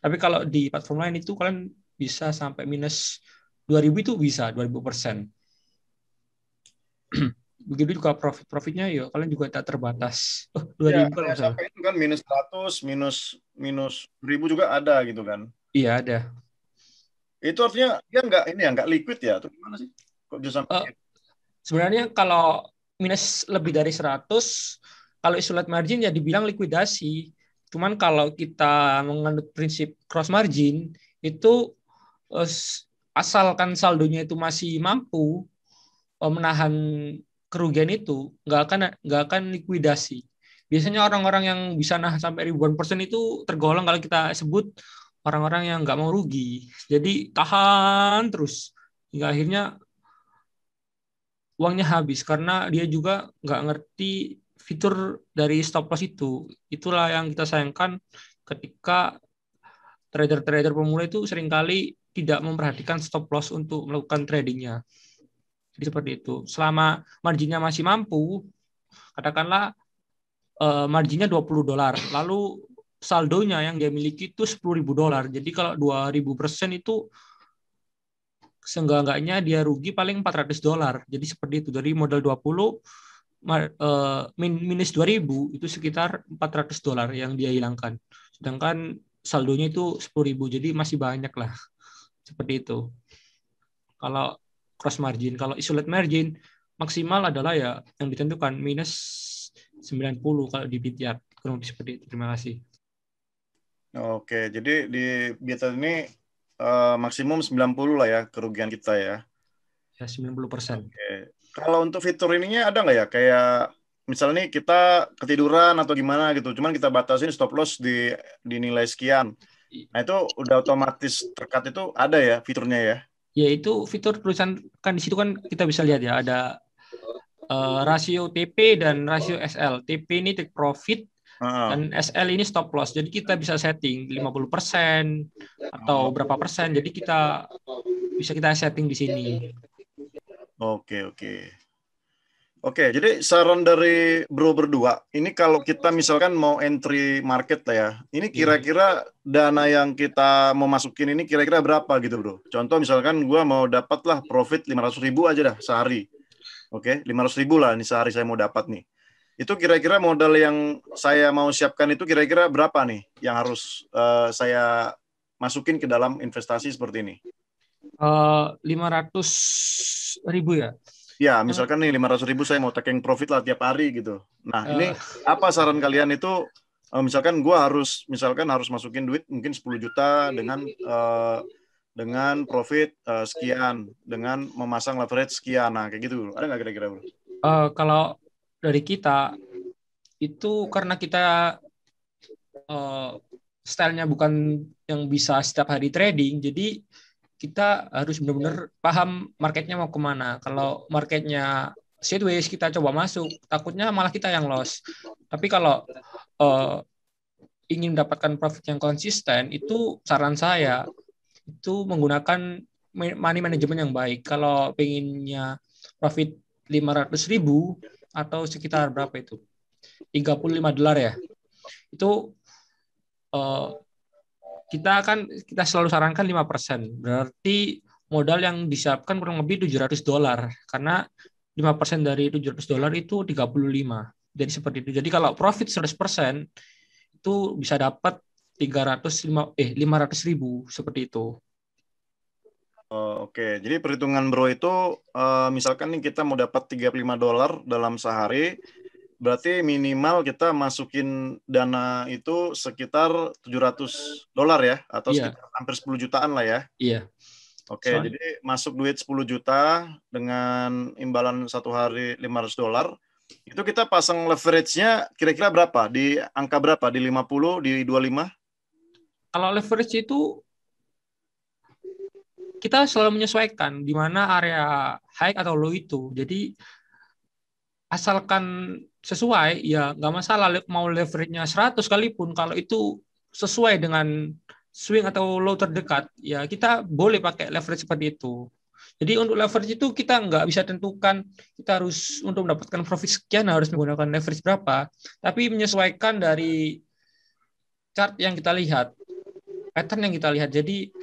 Tapi kalau di platform lain itu kalian bisa sampai minus 2000 itu bisa 2000%. Begitu juga profitnya ya kalian juga tak terbatas. 2000 kalau misalnya. Sampai itu kan minus 100, minus 1000 juga ada gitu kan? Iya ada. Itu artinya dia nggak liquid ya? Atau gimana sih? Kok bisa sampai sebenarnya kalau minus lebih dari 100, kalau isolate margin ya dibilang likuidasi. Cuman kalau kita menganut prinsip cross margin itu asalkan saldonya itu masih mampu menahan kerugian itu, nggak akan likuidasi. Biasanya orang-orang yang bisa nahan sampai ribuan persen itu tergolong kalau kita sebut orang-orang yang nggak mau rugi. Jadi tahan terus hingga akhirnya uangnya habis karena dia juga nggak ngerti fitur dari stop loss itu. Itulah yang kita sayangkan ketika trader-trader pemula itu seringkali tidak memperhatikan stop loss untuk melakukan tradingnya. Jadi seperti itu. Selama marginnya masih mampu, katakanlah marginnya $20, lalu saldonya yang dia miliki itu $10.000. Jadi kalau 2000% itu seenggak-enggaknya dia rugi paling $400. Jadi seperti itu. Dari modal 20 minus 2000 itu sekitar $400 yang dia hilangkan. Sedangkan saldonya itu 10.000. Jadi masih banyak lah. Seperti itu. Kalau cross margin, kalau isolate margin maksimal adalah ya yang ditentukan minus 90 kalau di Bitchart. Kurang lebih seperti itu. Terima kasih. Oke, jadi di Bitchart ini maksimum 90 lah ya kerugian kita ya. Ya 90%. Oke. Kalau untuk fitur ininya ada nggak ya? Kayak misalnya nih kita ketiduran atau gimana gitu, cuman kita batasin stop loss di nilai sekian. Nah itu udah otomatis terkat itu ada ya fiturnya ya? Ya itu fitur tulisan kan di situ kan kita bisa lihat ya ada rasio TP dan rasio SL. TP ini take profit dan SL ini stop loss. Jadi kita bisa setting 50% atau berapa persen. Jadi kita bisa setting di sini. Oke, jadi saran dari bro berdua, ini kalau kita misalkan mau entry market lah ya, ini kira-kira dana yang kita mau masukin ini kira-kira berapa gitu bro? Contoh misalkan gue mau dapat lah profit 500.000 aja dah sehari. Oke, 500.000 lah ini sehari saya mau dapat nih. Itu kira-kira modal yang saya mau siapkan itu kira-kira berapa nih yang harus saya masukin ke dalam investasi seperti ini? 500.000 ya? Ya, misalkan nih 500.000 saya mau taking profit lah tiap hari gitu. Nah, ini apa saran kalian itu? Misalkan gue harus masukin duit mungkin 10 juta dengan profit sekian, dengan memasang leverage sekian. Nah, kayak gitu. Ada nggak kira-kira, bro? Kalau dari kita, itu karena kita stylenya bukan yang bisa setiap hari trading, jadi kita harus benar-benar paham marketnya mau kemana. Kalau marketnya sideways, kita coba masuk, takutnya malah kita yang loss. Tapi kalau ingin mendapatkan profit yang konsisten, itu saran saya itu menggunakan money management yang baik. Kalau pengennya profit 500.000 atau sekitar berapa itu? $35 ya. Itu kita selalu sarankan 5%. Berarti modal yang disiapkan kurang lebih $700. Karena 5% dari $700 itu 35. Jadi seperti itu. Jadi kalau profit 100% itu bisa dapat 500.000 seperti itu. Oke, jadi perhitungan bro itu misalkan nih kita mau dapat $35 dalam sehari, berarti minimal kita masukin dana itu sekitar $700 ya, atau Iya. sekitar hampir 10 jutaan lah ya. Iya. Oke, jadi masuk duit 10 juta dengan imbalan satu hari $500. Itu kita pasang leverage-nya kira-kira berapa? Di angka berapa? Di 50, di 25? Kalau leverage itu kita selalu menyesuaikan di mana area high atau low itu. Jadi asalkan sesuai, ya nggak masalah mau leverage-nya 100 sekalipun, kalau itu sesuai dengan swing atau low terdekat, ya kita boleh pakai leverage seperti itu. Jadi untuk leverage itu kita nggak bisa tentukan, kita harus untuk mendapatkan profit sekian harus menggunakan leverage berapa, tapi menyesuaikan dari chart yang kita lihat, pattern yang kita lihat. Jadi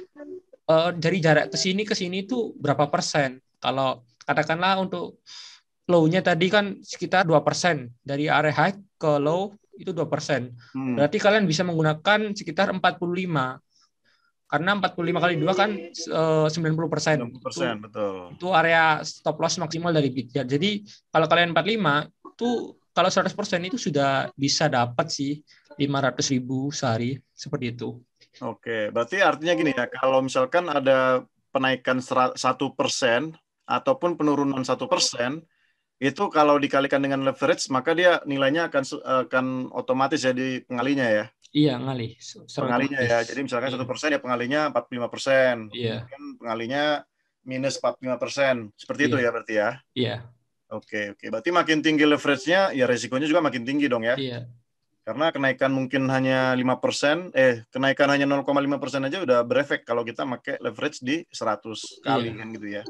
dari jarak ke sini itu berapa persen. Kalau katakanlah untuk low-nya tadi kan sekitar 2%. Dari area high ke low itu 2%. Berarti kalian bisa menggunakan sekitar 45. Karena 45 kali 2 kan 90%. 90%, betul. Itu area stop loss maksimal dari Bitget. Jadi kalau kalian 45, itu kalau 100% itu sudah bisa dapat sih 500.000 sehari. Seperti itu. Oke, berarti artinya gini ya, kalau misalkan ada penaikan 1% ataupun penurunan 1%, itu kalau dikalikan dengan leverage, maka dia nilainya akan otomatis jadi pengalinya ya? Iya, ngalih. Pengalinya ya, jadi misalkan 1% ya pengalinya 45%. Iya. Kemudian pengalinya minus 45%. Seperti itu ya berarti ya? Iya. Oke. Berarti makin tinggi leverage-nya, ya resikonya juga makin tinggi dong ya? Iya. Karena kenaikan mungkin hanya 5%, kenaikan hanya 0,5% aja udah berefek kalau kita pakai leverage di 100 kali kan gitu ya.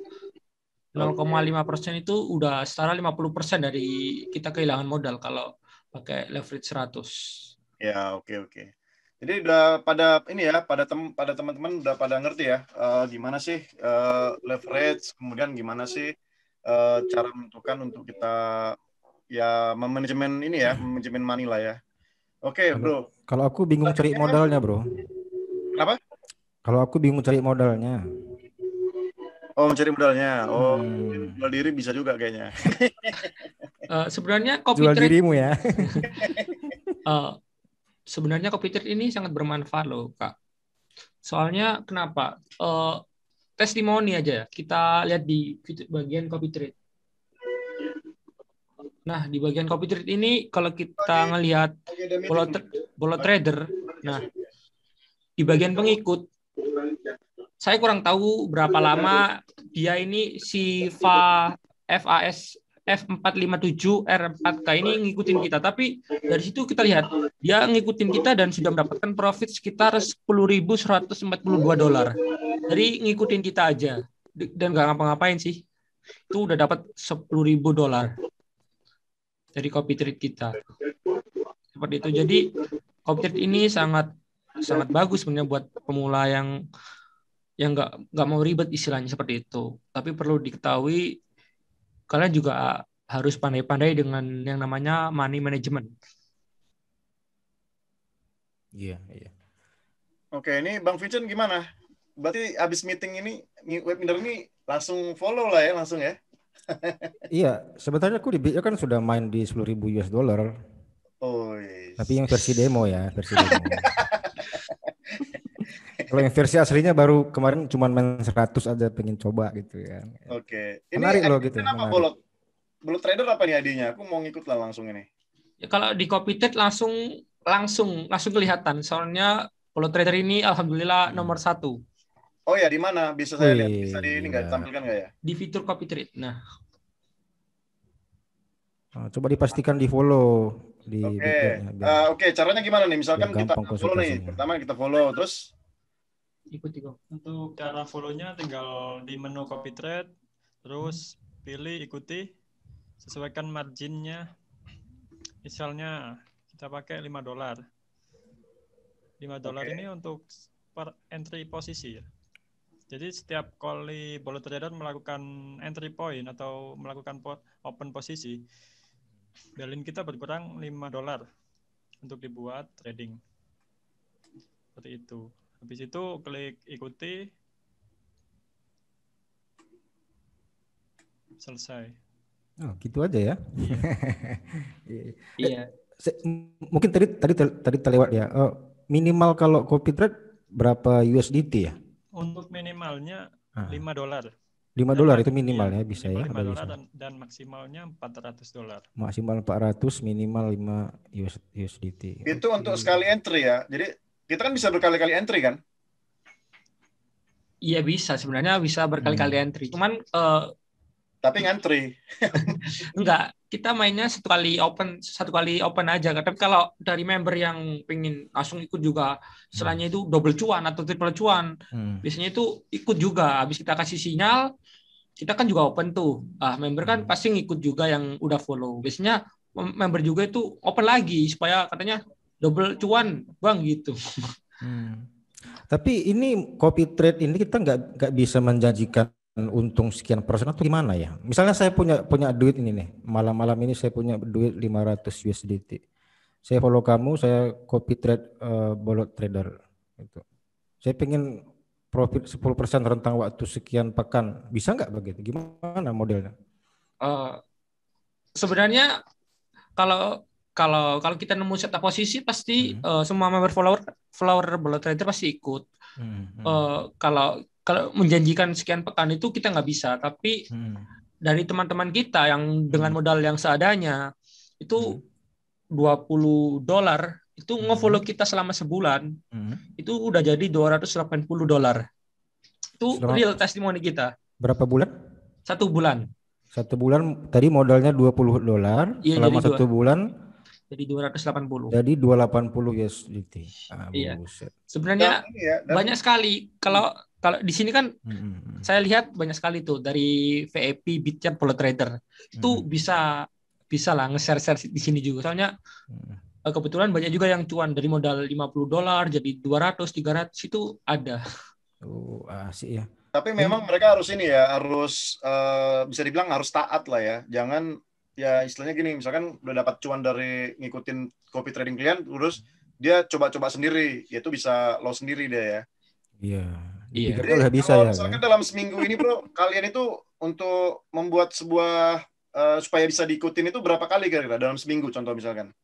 0,5% itu udah setara 50% dari kita kehilangan modal kalau pakai leverage 100. Ya, oke. Jadi udah pada ini ya, pada teman-teman udah pada ngerti ya gimana sih leverage, kemudian gimana sih cara menentukan untuk kita ya manajemen ini ya, manajemen money lah ya. Oke, bro. Kalau aku bingung cari modalnya, bro. Kenapa? Kalau aku bingung cari modalnya. Oh, mencari modalnya. Oh, jual diri bisa juga kayaknya. Sebenarnya copy jual trade, dirimu ya. Sebenarnya copy trade ini sangat bermanfaat loh, Kak. Soalnya kenapa? Testimoni aja. Kita lihat di bagian copy trade. Nah, di bagian copy trade ini kalau kita ngelihat bolo trader, nah di bagian pengikut, saya kurang tahu berapa lama dia ini si FAS F457 R4K ini ngikutin kita, tapi dari situ kita lihat dia ngikutin kita dan sudah mendapatkan profit sekitar $10.142. Jadi ngikutin kita aja dan nggak ngapa-ngapain sih, itu udah dapat $10.000 dari copy trade kita. Seperti itu. Jadi copy trade ini sangat bagus sebenarnya buat pemula yang nggak mau ribet istilahnya seperti itu. Tapi perlu diketahui kalian juga harus pandai-pandai dengan yang namanya money management. Iya. Oke, ini Bang Vincent gimana? Berarti habis meeting ini, webinar ini langsung follow lah ya, langsung ya? Iya, sebenarnya aku di kan sudah main di $10.000. Oh, yes. Tapi yang versi demo ya, versi demo. Kalau yang versi aslinya baru kemarin cuma main 100 aja, pengen coba gitu ya. Oke. Menarik ini loh gitu. Kenapa bolot? Bolot trader apa nih ID-nya? Aku mau ngikut lah langsung ini. Ya, kalau di copy trade langsung kelihatan. Soalnya bolot trader ini alhamdulillah nomor 1. Oh ya, di mana? Bisa saya lihat? Bisa di ini nggak tampilkan nggak ya? Di fitur copy trade. Nah. Coba dipastikan di follow di Oke, caranya gimana nih? Misalkan kita follow nih. Pertama kita follow, terus ikuti kok. Untuk cara follow-nya tinggal di menu copy trade, terus pilih ikuti, sesuaikan marginnya. Misalnya kita pakai $5. $5 ini untuk per entry posisi ya. Jadi setiap kali bolot trader melakukan entry point atau melakukan open posisi, balance kita berkurang $5 untuk dibuat trading. Seperti itu. Habis itu klik ikuti. Selesai. Oh, gitu aja ya. Iya. Mungkin tadi terlewat ya. Minimal kalau copy trade berapa USDT ya? Untuk minimalnya $5. $5 itu minimal ya, bisa ya. $5 dan maksimalnya $400. Maksimal 400, minimal 5 USDT. Itu untuk sekali entry ya. Jadi kita kan bisa berkali-kali entry kan? Iya bisa, sebenarnya bisa berkali-kali entry. Cuman tapi ngantri. enggak, kita mainnya satu kali open aja. Tapi kalau dari member yang pengen langsung ikut juga, selainnya itu double cuan atau triple cuan, biasanya itu ikut juga. Habis kita kasih sinyal, kita kan juga open tuh. Member kan pasti ngikut juga yang udah follow. Biasanya member juga itu open lagi supaya katanya double cuan, Bang, gitu. Tapi ini copy trade ini kita nggak bisa menjanjikan untung sekian persen atau gimana ya? Misalnya saya punya duit ini nih, malam ini saya punya duit 500 USDT. Saya follow kamu, saya copy trade bolot trader gitu. Saya pengen profit 10% rentang waktu sekian pekan. Bisa nggak begitu? Gimana modelnya? Sebenarnya kalau kita nemu setup posisi pasti semua member follower bolot trader pasti ikut. Kalau menjanjikan sekian pekan itu kita nggak bisa, tapi dari teman-teman kita yang dengan modal yang seadanya itu $20 itu nge-follow kita selama sebulan, itu udah jadi $280. Itu real testimoni kita. Berapa bulan? 1 bulan. 1 bulan tadi modalnya $20, selama 1 bulan jadi 280. Jadi 280 USDT. Iya. Sebenarnya banyak sekali. Kalau di sini kan saya lihat banyak sekali tuh dari VIP Bitchat Bolot Trader. Itu bisa lah nge-share di sini juga. Soalnya kebetulan banyak juga yang cuan dari modal $50 jadi 200, 300 itu ada. Asik ya. Tapi memang mereka harus bisa dibilang harus taat lah ya. Jangan ya istilahnya gini, misalkan udah dapat cuan dari ngikutin copy trading klien, terus dia coba-coba sendiri, ya itu bisa lo sendiri deh ya. Iya. Jadi udah bisa ya. Misalkan dalam seminggu ini bro, kalian itu untuk membuat sebuah supaya bisa diikutin itu berapa kali kira-kira dalam seminggu contoh misalkan?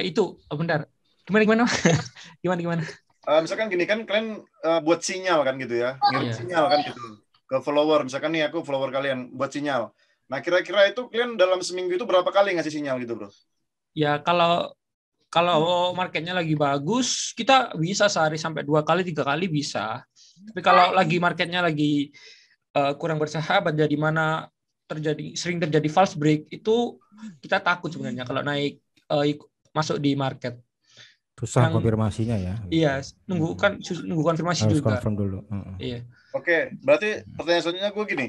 Itu bentar. Gimana? Gimana? Misalkan gini kan kalian buat sinyal kan gitu ya, ngirim sinyal kan gitu ke follower. Misalkan nih aku follower kalian buat sinyal. Nah kira-kira itu kalian dalam seminggu itu berapa kali ngasih sinyal gitu bro? Ya kalau marketnya lagi bagus, kita bisa sehari sampai 2 kali, 3 kali bisa. Tapi kalau lagi marketnya lagi kurang bersahabat, jadi mana sering terjadi false break, itu kita takut sebenarnya kalau naik masuk di market. Susah konfirmasinya ya. Iya, nunggu konfirmasi harus juga. Confirm dulu. Iya. Oke, berarti pertanyaan selanjutnya gue gini.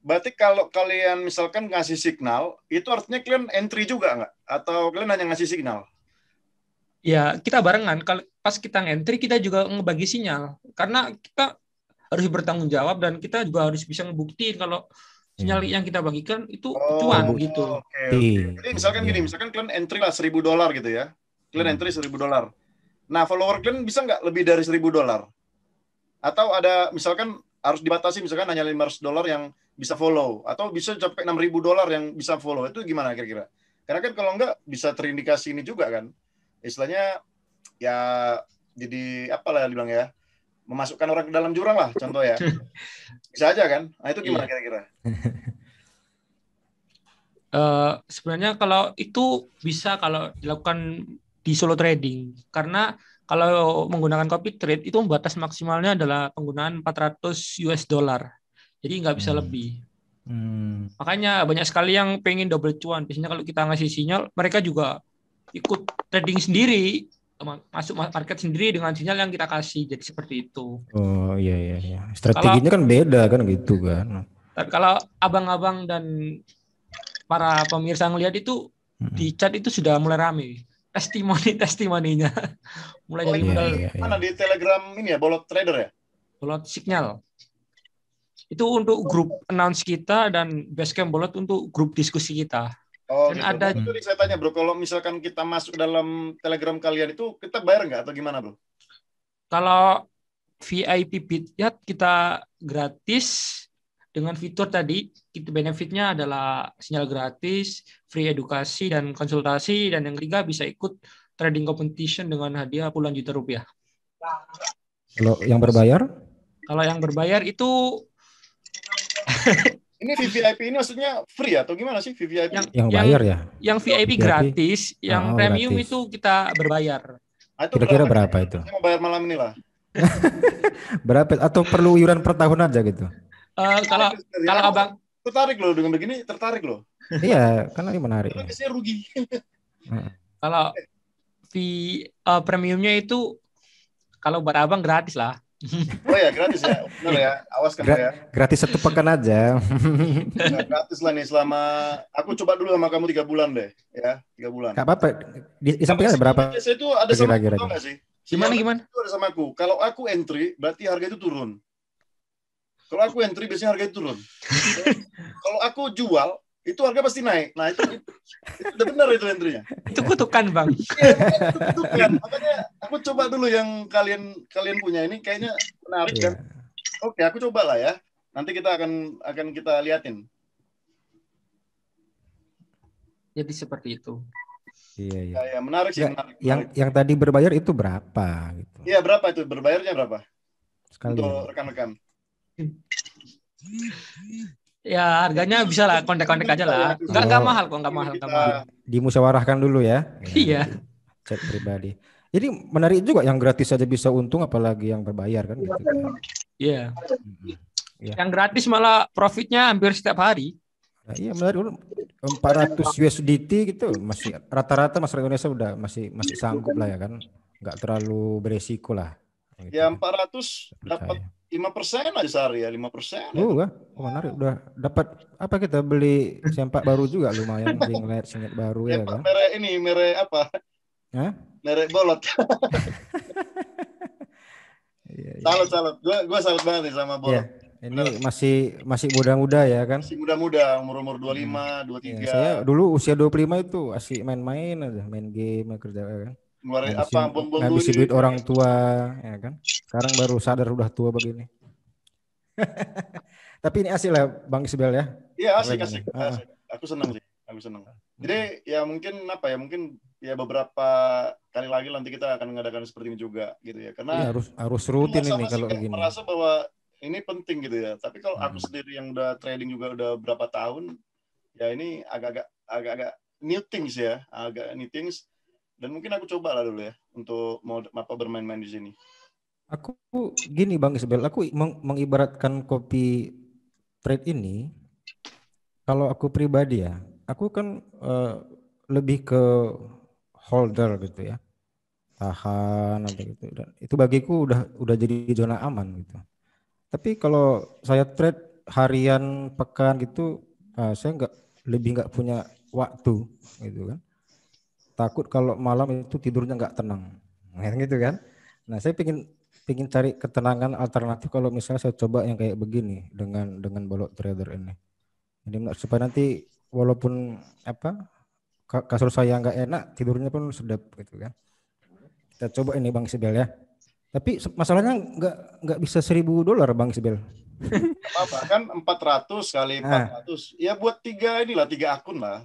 Berarti kalau kalian misalkan ngasih signal, itu artinya kalian entry juga nggak? Atau kalian hanya ngasih signal? Ya, kita barengan. Kalau pas kita entry, kita juga ngebagi sinyal. Karena kita harus bertanggung jawab dan kita juga harus bisa ngebuktiin kalau sinyal yang kita bagikan itu cuan gitu. Oke. Jadi misalkan gini, misalkan kalian entry lah $1.000 gitu ya. Kalian entry $1.000. Nah, follower kalian bisa nggak lebih dari $1.000? Atau ada misalkan harus dibatasi misalkan hanya $500 yang bisa follow, atau bisa sampai $6.000 yang bisa follow, itu gimana kira-kira? Karena kan kalau enggak bisa terindikasi ini juga kan, istilahnya ya jadi apalah dibilang ya, memasukkan orang ke dalam jurang lah contoh ya, bisa aja kan? Nah itu gimana kira-kira? Sebenarnya kalau itu bisa kalau dilakukan di solo trading, karena kalau menggunakan copy trade itu batas maksimalnya adalah penggunaan $400. Jadi nggak bisa lebih. Makanya banyak sekali yang pengen double cuan. Biasanya kalau kita ngasih sinyal, mereka juga ikut trading sendiri, masuk market sendiri dengan sinyal yang kita kasih. Jadi seperti itu. Oh iya. Strateginya kan beda kan gitu kan. Kalau abang-abang dan para pemirsa ngelihat itu di chat itu sudah mulai rame. Testimoninya. Mulai dari modal. Mana di Telegram ini ya, Bolot Trader ya? Bolot Signal. Itu untuk grup announce kita dan Basecamp Bolot untuk grup diskusi kita. Oh, dan gitu. Itu saya tanya bro, kalau misalkan kita masuk dalam Telegram kalian itu kita bayar nggak atau gimana bro? Kalau VIP Bitchat kita gratis dengan fitur tadi, benefitnya adalah sinyal gratis, free edukasi dan konsultasi, dan yang ketiga bisa ikut trading competition dengan hadiah puluhan juta rupiah. Kalau yang berbayar? Kalau yang berbayar itu ini VVIP ini maksudnya free atau gimana sih VVIP? Yang bayar ya? Yang VIP gratis, yang premium gratis. itu kita berbayar. Kira-kira berapa itu? Saya mau bayar malam ini lah. Berapa? Atau perlu iuran per tahun aja gitu? Kalau abang tertarik loh dengan begini, tertarik loh. Iya, karena ini menarik. Karena biasanya rugi. Kalau premiumnya itu kalau buat abang gratis lah. Oh ya gratis ya, benar ya. Awas kan ya. Gratis 1 pekan aja. Nah, gratis lah nih selama aku coba dulu sama kamu 3 bulan deh, ya 3 bulan. Gak apa-apa. Di samping ada berapa? Biasa itu ada sama aku, tau gak sih? Gimana? Itu ada sama aku. Kalau aku entry, berarti harga itu turun. Kalau aku entry, biasanya harga itu turun. Kalau aku jual, itu harga pasti naik. Nah itu udah benar itu entry-nya. Itu kutukan bang. Iya, itu kutukan. Makanya aku coba dulu yang kalian punya ini kayaknya menarik kan. Oke, aku coba lah ya. Nanti kita akan kita liatin. Jadi seperti itu. Iya. Ya, menarik sih. Menarik. Yang tadi berbayar itu berapa? Gitu. Iya berapa itu? Berbayarnya berapa? Sekali. Untuk rekan-rekan. Ya harganya bisa lah, kontak-kontak aja lah. Enggak mahal kok, enggak mahal. Dimusyawarahkan dulu ya. Iya. Cek pribadi. Jadi menarik juga yang gratis saja bisa untung, apalagi yang berbayar kan. Gitu. Iya. Yang gratis malah profitnya hampir setiap hari. Nah, iya menarik. 400 USDT gitu masih rata-rata masyarakat Indonesia udah masih sanggup lah ya kan. Enggak terlalu beresiko lah. Gitu. Ya 400 dapat 5% aja sehari ya, 5%. Menarik, udah dapat apa, kita beli sempak baru juga lumayan, ringlet singlet baru ya kan. Merek apa? Hah? Merek bolot. Salut. Gua salut banget nih sama bolot. Ini masih muda-muda ya kan? Masih muda-muda, umur 25, 23. Saya dulu usia 25 itu asik main-main aja, main game, kerja kan. Ngabisin duit orang tua ya kan. Sekarang baru sadar udah tua begini. Tapi ini asik lah Bang Isbel ya. Iya asik. Aku senang sih. Jadi ya mungkin beberapa kali lagi nanti kita akan mengadakan seperti ini juga gitu ya. Karena harus rutin ini kalau begini. Merasa bahwa ini penting gitu ya. Tapi kalau aku sendiri yang udah trading juga udah berapa tahun, ya ini agak new things ya, agak new things. Dan mungkin aku coba lah dulu ya untuk mau bermain-main di sini. Aku gini Bang Isbel, aku mengibaratkan kopi trade ini, kalau aku pribadi ya, aku kan lebih ke holder gitu ya, tahan atau gitu. Dan itu bagiku udah jadi zona aman gitu. Tapi kalau saya trade harian, pekan gitu, saya nggak punya waktu gitu kan. Takut kalau malam itu tidurnya nggak tenang, gitu kan. Nah saya pengen cari ketenangan alternatif kalau misalnya saya coba yang kayak begini dengan bolot trader ini. Jadi supaya nanti walaupun kasur saya nggak enak, tidurnya pun sedap gitu kan. Kita coba ini Bang Isbel ya. Tapi masalahnya nggak bisa $1.000 Bang Isbel. Apa kan 400 kali 400. Ya buat 3 akun lah.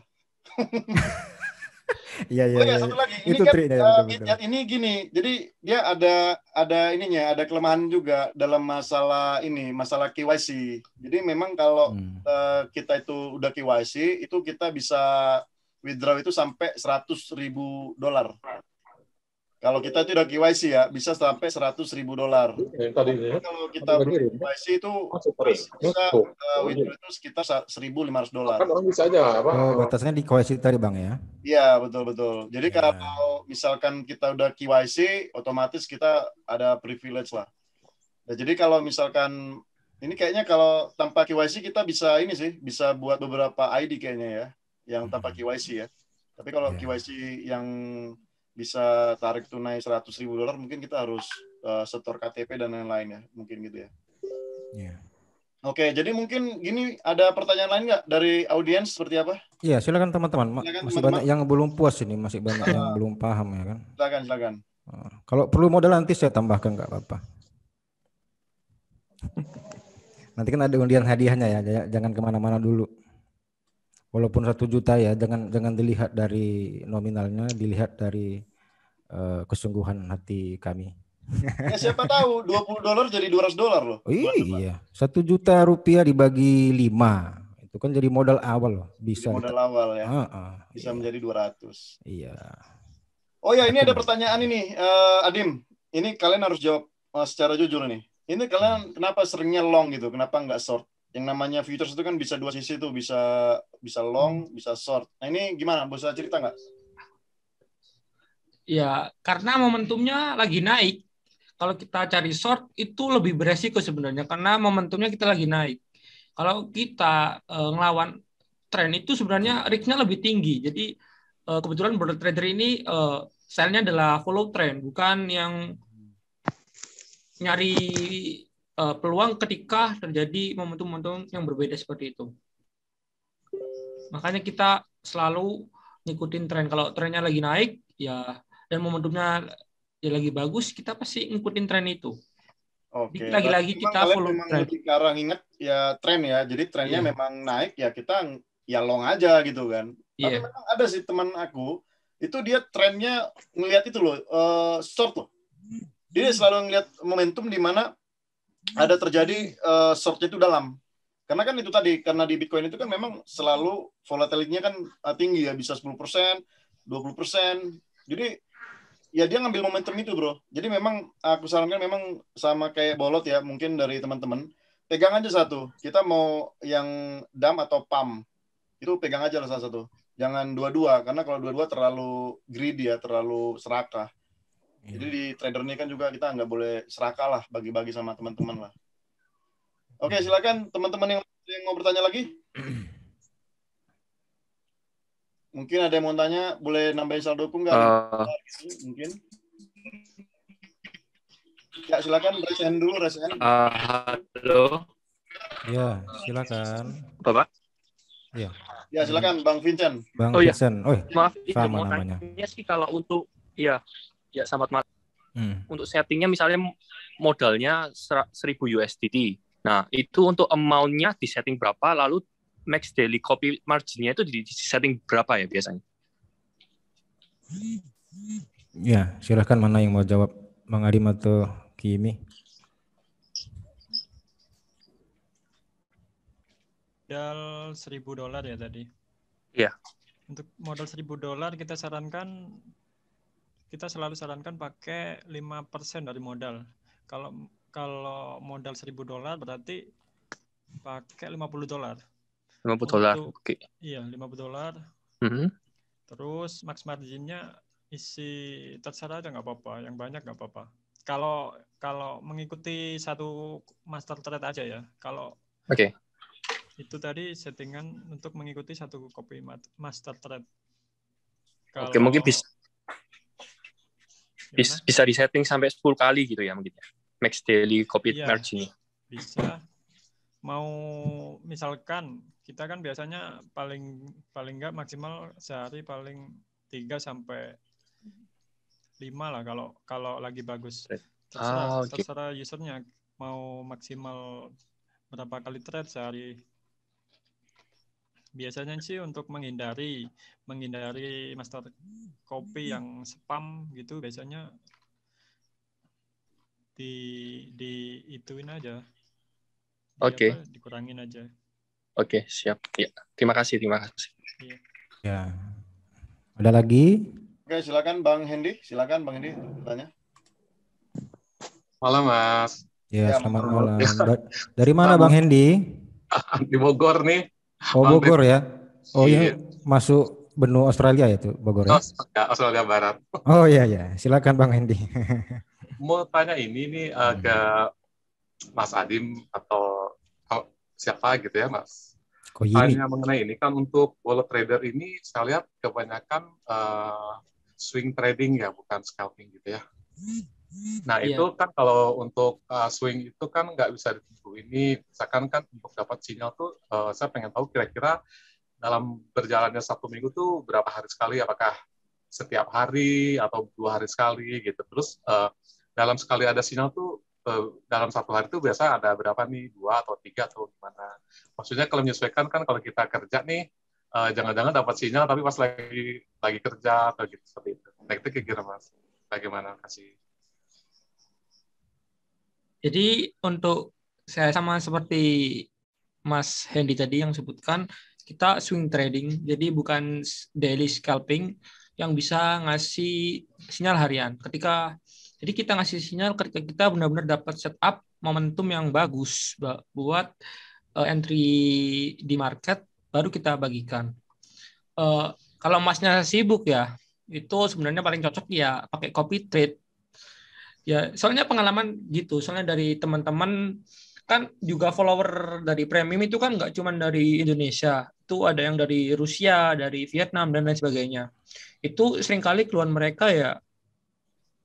Iya. Satu lagi. Ini itu kan betul. Ini gini. Jadi dia ada kelemahan juga dalam masalah KYC. Jadi memang kalau kita itu udah KYC, itu kita bisa withdraw itu sampai $100.000. Kalau kita itu udah KYC ya, bisa sampai $100.000. Kalau kita KYC itu bisa withdraw itu sekitar $1.500. Kan orang bisa aja batasnya di KYC tadi Bang ya. Iya, betul. Jadi kalau misalkan kita udah KYC, otomatis kita ada privilege lah. Nah, jadi kalau misalkan ini kayaknya kalau tanpa KYC kita bisa bisa buat beberapa ID kayaknya ya, yang tanpa KYC ya. Tapi kalau KYC yang bisa tarik tunai $100.000 mungkin kita harus setor KTP dan lain-lain ya, mungkin gitu ya. Iya. Oke, jadi mungkin gini, ada pertanyaan lain nggak dari audiens seperti apa? Iya, silakan teman-teman. Masih banyak yang belum puas ini, masih banyak yang belum paham ya kan. Silakan. Kalau perlu modal nanti saya tambahkan nggak apa-apa. Nanti kan ada undian hadiahnya ya, jangan kemana-mana dulu. Walaupun 1 juta ya, jangan dilihat dari nominalnya, dilihat dari kesungguhan hati kami. Ya siapa tahu $20 jadi $200 loh. Oh, iya, 1 juta rupiah dibagi 5. Itu kan jadi modal awal loh. Bisa jadi modal awal ya. Bisa iya. menjadi 200. Iya. Oh ya, ini ada pertanyaan ini, Adim. Ini kalian harus jawab secara jujur nih. Ini kalian kenapa seringnya long gitu? Kenapa nggak short? Yang namanya futures itu kan bisa 2 sisi tuh, bisa long, bisa short. Nah ini gimana? Bisa cerita nggak? Ya, karena momentumnya lagi naik. Kalau kita cari short itu lebih beresiko sebenarnya karena momentumnya kita lagi naik. Kalau kita ngelawan tren itu sebenarnya risknya lebih tinggi. Jadi kebetulan board trader ini stylenya adalah follow trend, bukan yang nyari peluang ketika terjadi momentum-momentum yang berbeda seperti itu. Makanya kita selalu ngikutin tren. Kalau trennya lagi naik, ya dan momentumnya ya lagi bagus, kita pasti ngikutin tren itu. Oke. Lagi-lagi kita follow memang tren. lebih ke arah ingat ya tren ya. Jadi trennya memang naik ya kita ya long aja gitu kan. Tapi memang ada sih teman aku itu dia trennya ngelihat itu loh short loh. Dia selalu ngelihat momentum di mana ada terjadi shortnya itu dalam. Karena kan itu tadi karena di Bitcoin itu kan memang selalu volatility-nya kan tinggi ya, bisa 10%, 20%. Jadi ya dia ngambil momentum itu bro. Jadi memang aku sarankan memang sama kayak bolot ya mungkin dari teman-teman. Pegang aja satu. Kita mau yang DAM atau PAM. Itu pegang aja salah satu. Jangan dua-dua. Karena kalau dua-dua terlalu greedy ya. Terlalu serakah. Jadi di trader ini kan juga kita nggak boleh serakah lah. Bagi-bagi sama teman-teman lah. Oke silakan teman-teman yang mau bertanya lagi. Mungkin ada yang mau tanya, boleh nambahin saldo pun nggak? Mungkin. Ya silakan, raise hand dulu, raise hand. Halo. Ya, silakan. Bapak. Ya. Ya silakan, Bang Vincent. Bang Vincent. Oh, maaf, sama namanya. Sih kalau untuk ya selamat malam. Untuk settingnya misalnya modalnya 1.000 USDT. Nah, itu untuk amount-nya di setting berapa, lalu max daily copy margin-nya itu di setting berapa ya biasanya? Ya, silakan mana yang mau jawab, Bang Adim atau Kimi? Modal $1.000 ya tadi. Iya. Untuk modal $1.000 kita selalu sarankan pakai 5% dari modal. Kalau modal $1.000 berarti pakai $50. $50, oke. Iya, $50. Terus max marginnya isi terserah aja nggak apa-apa, yang banyak nggak apa-apa. Kalau mengikuti satu master trade aja ya. Kalau itu tadi settingan untuk mengikuti satu copy master trade. Oke, mungkin bisa disetting sampai 10 kali gitu ya mungkin ya. Max daily copy margin. Bisa. Mau misalkan kita kan biasanya paling nggak maksimal sehari paling 3 sampai 5 lah kalau lagi bagus. Terserah usernya mau maksimal berapa kali trade sehari. Biasanya sih untuk menghindari master copy yang spam gitu biasanya di ituin aja. Dikurangin aja. Oke, siap. Ya, terima kasih. Ya. Ada lagi? Oke, silakan Bang Hendy. Silakan Bang Hendy tanya. Malam, Mas. Ya, selamat malam. Dari mana Bang Hendy? Di Bogor nih. Oh, Bogor ya. Oh, iya. Masuk benua Australia ya tuh, Bogor ya? Australia Barat. Oh iya. Silakan Bang Hendy. Mau tanya ini nih ke Mas Adim atau siapa gitu ya, Mas. Tanya mengenai ini kan untuk wallet trader ini saya lihat kebanyakan swing trading ya, bukan scalping gitu ya. Nah itu kan kalau untuk swing itu kan nggak bisa ditentu ini, misalkan kan untuk dapat sinyal tuh saya pengen tahu kira-kira dalam berjalannya 1 minggu tuh berapa hari sekali, apakah setiap hari atau 2 hari sekali gitu. Terus dalam sekali ada sinyal tuh dalam satu hari itu biasa ada berapa nih, 2 atau 3 atau gimana? Maksudnya kalau menyesuaikan kan kalau kita kerja nih, jangan-jangan dapat sinyal tapi pas lagi kerja atau gitu seperti itu. Nah itu kira-kira Mas, bagaimana kasih? Jadi untuk saya sama seperti Mas Hendy tadi yang sebutkan, kita swing trading, jadi bukan daily scalping yang bisa ngasih sinyal harian. Jadi kita ngasih sinyal ketika kita benar-benar dapat setup momentum yang bagus buat entry di market, baru kita bagikan. Kalau Masnya sibuk ya, itu sebenarnya paling cocok ya pakai copy trade. Ya, soalnya pengalaman gitu. Soalnya dari teman-teman kan juga follower dari premium itu kan nggak cuma dari Indonesia. Itu ada yang dari Rusia, dari Vietnam, dan lain sebagainya. Itu seringkali keluhan mereka ya,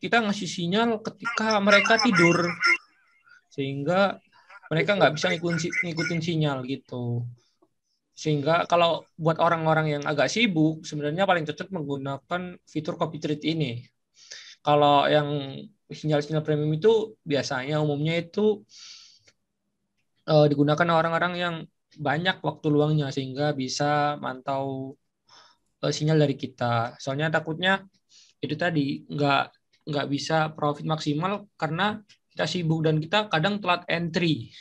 kita ngasih sinyal ketika mereka tidur. Sehingga mereka nggak bisa ngikutin sinyal gitu. Sehingga kalau buat orang-orang yang agak sibuk, sebenarnya paling cocok menggunakan fitur copy trade ini. Kalau yang sinyal-sinyal premium itu biasanya umumnya itu digunakan orang-orang yang banyak waktu luangnya sehingga bisa mantau sinyal dari kita. Soalnya takutnya itu tadi nggak bisa profit maksimal karena kita sibuk dan kita kadang telat entry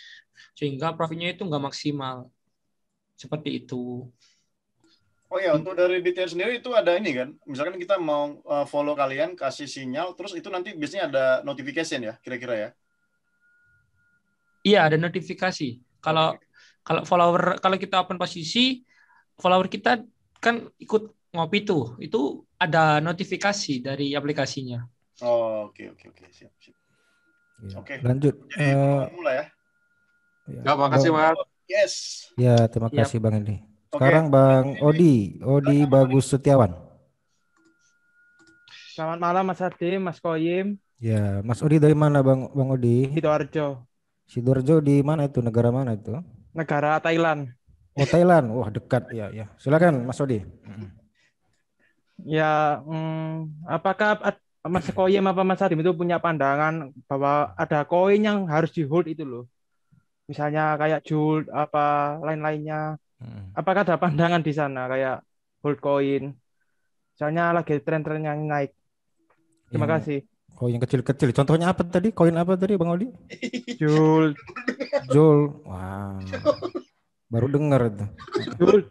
sehingga profitnya itu nggak maksimal. Seperti itu. Oh ya, untuk dari BTR sendiri itu ada ini kan, misalkan kita mau follow kalian, kasih sinyal, terus itu nanti biasanya ada notification ya, kira-kira ya? Iya, ada notifikasi. Kalau follower, kalau kita open posisi, follower kita kan ikut ngopi tuh, itu ada notifikasi dari aplikasinya. Oh, oke, siap. Ya. Oke. Lanjut. Jadi mulai ya. Ya, makasih Mas. Yes. Ya, terima kasih Bang Hendy. Sekarang Bang Odi Bagus Setiawan. Selamat malam Mas Adim, Mas Koyim. Ya, Mas Odi dari mana Bang Odi? Sidoarjo. Sidoarjo di mana itu? Negara mana itu? Negara Thailand. Oh, Thailand. Wah, dekat ya. Silakan Mas Odi. Ya, apakah Mas Koyim apa Mas Adim itu punya pandangan bahwa ada koin yang harus di hold itu loh? Misalnya kayak Joule apa lain-lainnya. Apakah ada pandangan di sana kayak hold coin? Misalnya lagi tren-tren yang naik. Terima kasih. Koin yang kecil-kecil. Contohnya apa tadi? Koin apa tadi Bang Odi? Joule. Wah. Baru dengar itu. Joule.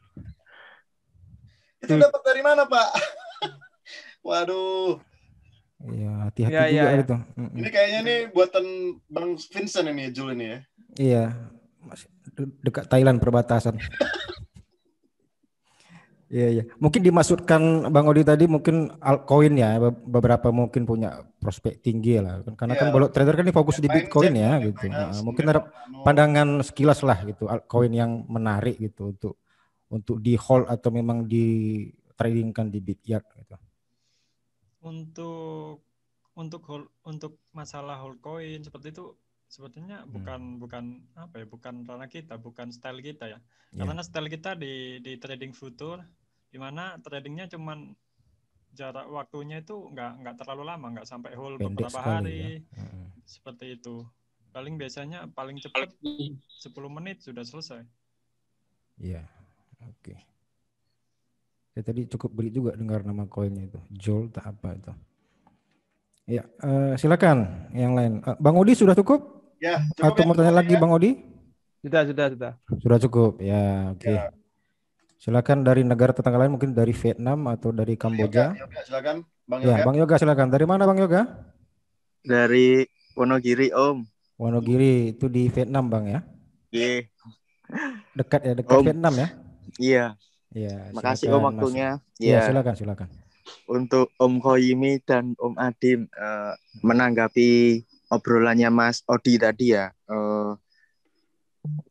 Itu dapat dari mana, Pak? Waduh. Iya, hati-hati juga itu. Ini kayaknya nih buatan Bang Vincent ini, Joule ini ya. Iya. Masih dekat Thailand perbatasan. Iya. Mungkin dimaksudkan Bang Odi tadi mungkin altcoin ya, beberapa mungkin punya prospek tinggi lah. Karena kan bolot trader kan ini fokus di Bitcoin ya gitu. Mungkin ada pandangan sekilas lah gitu, altcoin yang menarik gitu untuk di hold atau memang di tradingkan di Bityard gitu. Untuk masalah hold coin seperti itu sebetulnya bukan ranah kita, bukan style kita ya. Karena style kita di trading future, di mana tradingnya cuman jarak waktunya itu nggak terlalu lama, nggak sampai hold beberapa hari ya. Seperti itu. Paling biasanya paling cepat 10 menit sudah selesai. Iya, oke. Saya tadi cukup beli juga dengar nama koinnya itu, Joule tak apa itu. Ya, silakan yang lain. Bang Odi sudah cukup? Ya, atau mau tanya lagi Bang Odi? Sudah. Sudah cukup. Ya, oke. Ya. Silakan dari negara tetangga lain, mungkin dari Vietnam atau dari Kamboja. Yoga, silakan Bang Yoga. Ya, Bang Yoga silakan. Dari mana Bang Yoga? Dari Wonogiri Om. Wonogiri itu di Vietnam Bang ya? Iya. Dekat ya, dekat Vietnam ya? Iya. Iya. Makasih Om waktunya. Iya, silakan. Untuk Om Koyimi dan Om Adim menanggapi obrolannya Mas Odi tadi ya,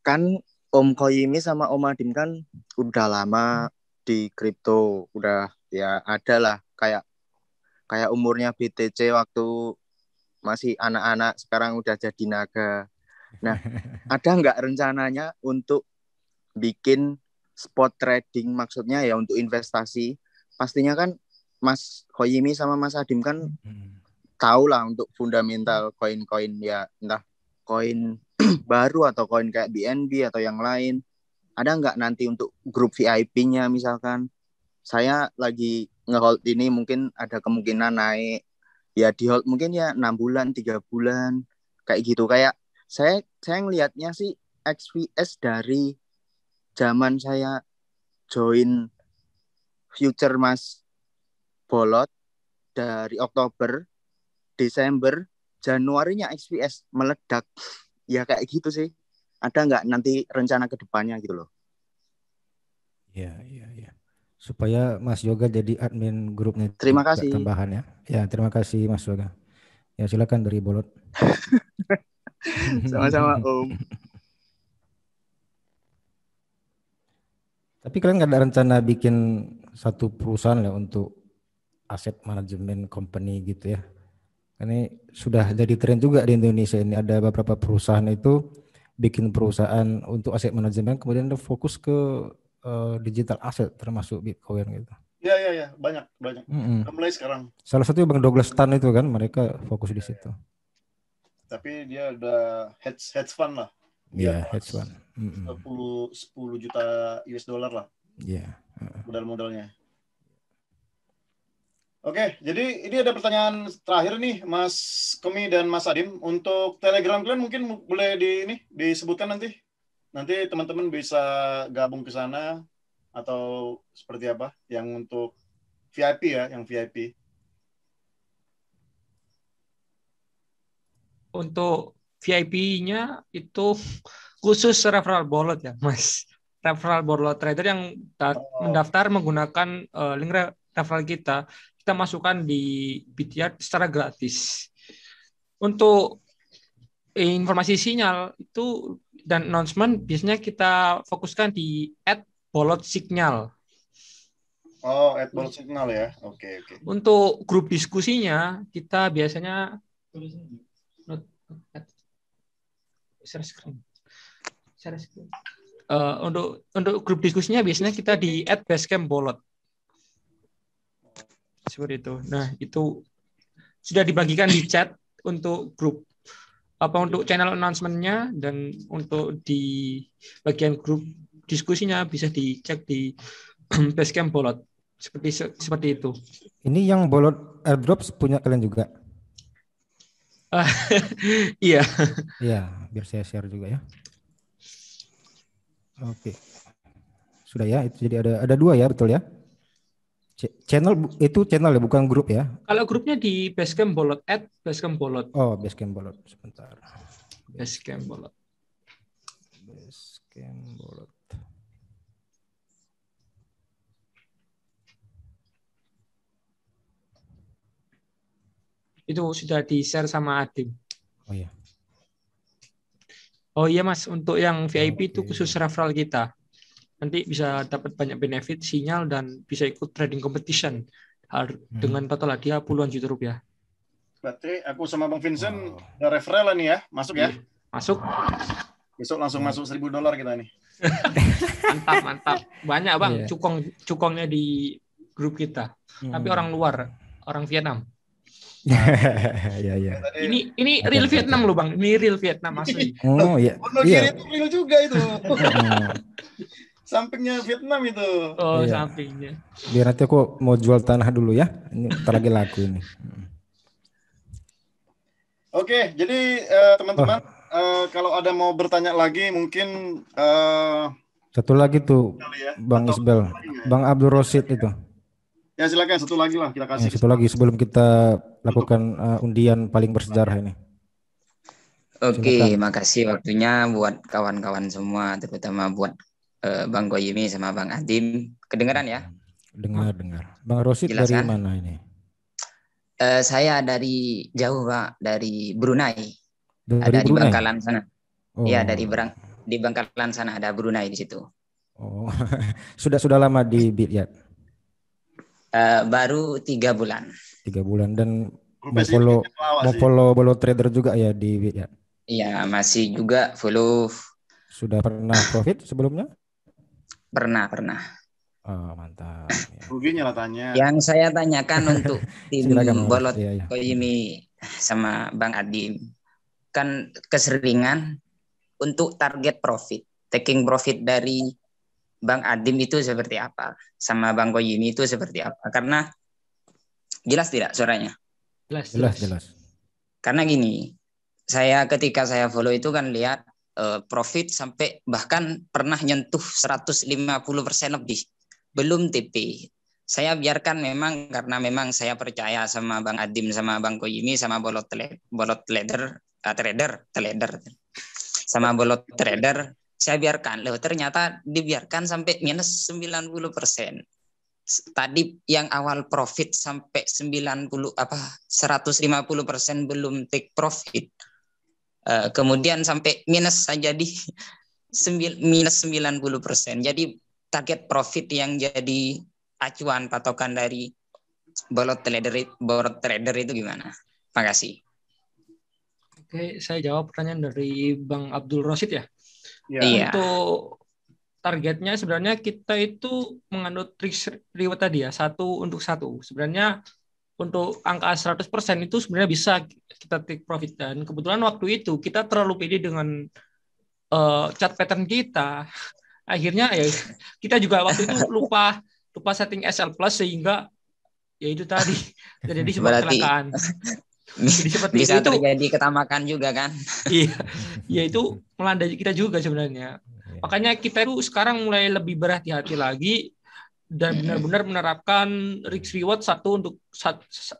kan Om Koyimi sama Om Adim kan udah lama di kripto, udah ya ada lah kayak umurnya BTC waktu masih anak-anak, sekarang udah jadi naga. Nah, ada nggak rencananya untuk bikin spot trading, maksudnya ya untuk investasi? Pastinya kan Mas Koyimi sama Mas Adim kan tahu lah untuk fundamental koin-koin ya, entah koin baru atau koin kayak BNB atau yang lain. Ada nggak nanti untuk grup VIP-nya misalkan? Saya lagi nge-hold ini mungkin ada kemungkinan naik. Ya di hold mungkin ya 6 bulan, 3 bulan. Kayak gitu. Kayak saya ngelihatnya sih XVS dari zaman saya join future Mas Bolot dari Oktober, Desember, Januarinya XVS meledak. Ya kayak gitu sih. Ada nggak nanti rencana ke depannya gitu loh? Iya. Supaya Mas Yoga jadi admin grupnya. Terima kasih. Tambahan ya. Ya, terima kasih Mas Yoga. Ya, silakan dari Bolot. Sama-sama Om. Tapi kalian nggak ada rencana bikin satu perusahaan lah untuk aset manajemen company gitu ya? Ini sudah jadi tren juga di Indonesia ini. Ada beberapa perusahaan itu bikin perusahaan untuk aset manajemen, kemudian fokus ke digital aset termasuk Bitcoin gitu. Iya, banyak. Mulai sekarang. Salah satu Bang Douglas Tan itu kan, mereka fokus di situ. Tapi dia udah hedge fund lah. Iya, hedge fund. 10 juta US dollar lah. Iya. Modal-modalnya. Oke, jadi ini ada pertanyaan terakhir nih, Mas Komi dan Mas Adim. Untuk Telegram kalian mungkin boleh disebutkan nanti. Nanti teman-teman bisa gabung ke sana atau seperti apa? Yang untuk VIP ya, yang VIP. Untuk VIP-nya itu khusus referral bolot ya, Mas. Referral bolot trader yang mendaftar menggunakan link referral kita masukkan di Bityard secara gratis. Untuk informasi sinyal itu dan announcement biasanya kita fokuskan di @bolot_signal. Oh, @bolot_signal ya. Oke. Untuk grup diskusinya kita biasanya share screen. Untuk grup diskusinya biasanya kita di @basecampbolot. Seperti itu. Nah, itu sudah dibagikan di chat untuk grup untuk channel announcement-nya, dan untuk di bagian grup diskusinya bisa dicek di Basecamp Bolot. Seperti itu. Ini yang Bolot airdrop punya kalian juga? Iya. Iya, biar saya share juga ya. Oke. Sudah ya, itu jadi ada 2 ya, betul ya? Channel itu channel ya, bukan grup ya? Kalau grupnya di Basecamp Bolot, @Basecamp Bolot. Oh, Basecamp Bolot, sebentar. Basecamp Bolot. Itu sudah di-share sama Adim. Oh iya. Oh iya Mas, untuk yang VIP itu khusus referral kita. Nanti bisa dapat banyak benefit, sinyal, dan bisa ikut trading competition dengan total hadiah puluhan juta rupiah. Berarti aku sama Bang Vincent udah referral nih ya, masuk ya? Masuk. Besok langsung masuk $1.000 kita nih. Mantap. Banyak Bang, cukongnya di grup kita. Tapi orang luar, orang Vietnam. Iya. Ini real Vietnam loh Bang, ini real Vietnam asli. Oh iya. Iya. Itu real juga itu. Sampingnya Vietnam itu. Oh, iya. Sampingnya. Biar nanti aku mau jual tanah dulu ya. Ini ntar lagi laku ini. Oke, jadi teman-teman kalau ada mau bertanya lagi mungkin satu lagi tuh ya. Bang Isbel, Bang Abdul Rosid itu. Ya silakan, satu lagi lah kita kasih. Satu lagi sebelum kita lakukan undian paling bersejarah ini. Oke, makasih waktunya buat kawan-kawan semua, terutama buat Bang Koyimi sama Bang Adim. Kedengaran ya? Dengar. Bang Rosid dari mana ini? Saya dari jauh Pak, dari Brunei. Dari Brunei? Di Bangkalan sana. Iya, di Bangkalan sana ada Brunei di situ. Oh, sudah lama di Bityard? Baru 3 bulan. 3 bulan dan mau follow Bolot Trader juga ya di Bityard? Iya, masih juga follow. Sudah pernah profit sebelumnya? Pernah. Oh, mantap. Ruginya lah tanya. Yang saya tanyakan untuk tim Bolot Koyimi sama Bang Adim. Kan keseringan untuk target profit, taking profit dari Bang Adim itu seperti apa, sama Bang Koyimi itu seperti apa? Karena jelas tidak suaranya? Jelas. Karena gini, ketika saya follow itu kan lihat profit sampai bahkan pernah nyentuh 150% lebih, belum TP. Saya biarkan memang karena memang saya percaya sama Bang Adim sama Bang Koyimi sama bolot trader sama bolot trader, saya biarkan. Loh, ternyata dibiarkan sampai minus 90%. Tadi yang awal profit sampai 150% belum take profit. Kemudian sampai minus saja di minus 90%. Jadi target profit yang jadi acuan patokan dari bolot trader itu gimana? Makasih. Oke, saya jawab pertanyaan dari Bang Abdul Rosid ya. Iya. Untuk targetnya sebenarnya kita itu menganut risk reward tadi ya, 1-1. Sebenarnya untuk angka 100% itu sebenarnya bisa kita take profit, dan kebetulan waktu itu kita terlalu pede dengan chart pattern kita. Akhirnya ya kita juga waktu itu lupa setting SL plus sehingga ya itu tadi terjadi sebuah kecelakaan. Jadi seperti bisa itu terjadi ketamakan juga kan? Iya, itu melanda kita juga sebenarnya. Makanya kita itu sekarang mulai lebih berhati-hati lagi dan benar-benar menerapkan risk reward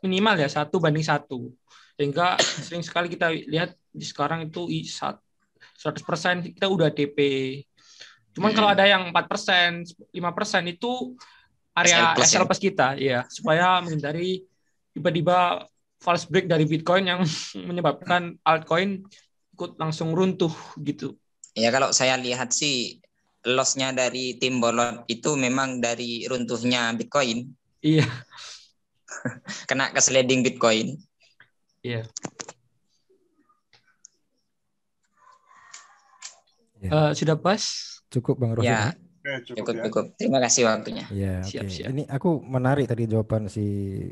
minimal ya 1:1, sehingga sering sekali kita lihat di sekarang itu 100% kita udah DP. Cuman kalau ada yang 4%, 5% itu area SL plus kita ya, supaya menghindari tiba-tiba false break dari Bitcoin yang menyebabkan altcoin ikut langsung runtuh gitu. Ya kalau saya lihat sih loss-nya dari tim bolot itu memang dari runtuhnya Bitcoin. Iya. Kena ke sliding Bitcoin. Iya. Sudah pas? Cukup Bang Rosid. Ya. Cukup. Terima kasih waktunya. Ya, siap. Ini aku menarik tadi jawaban si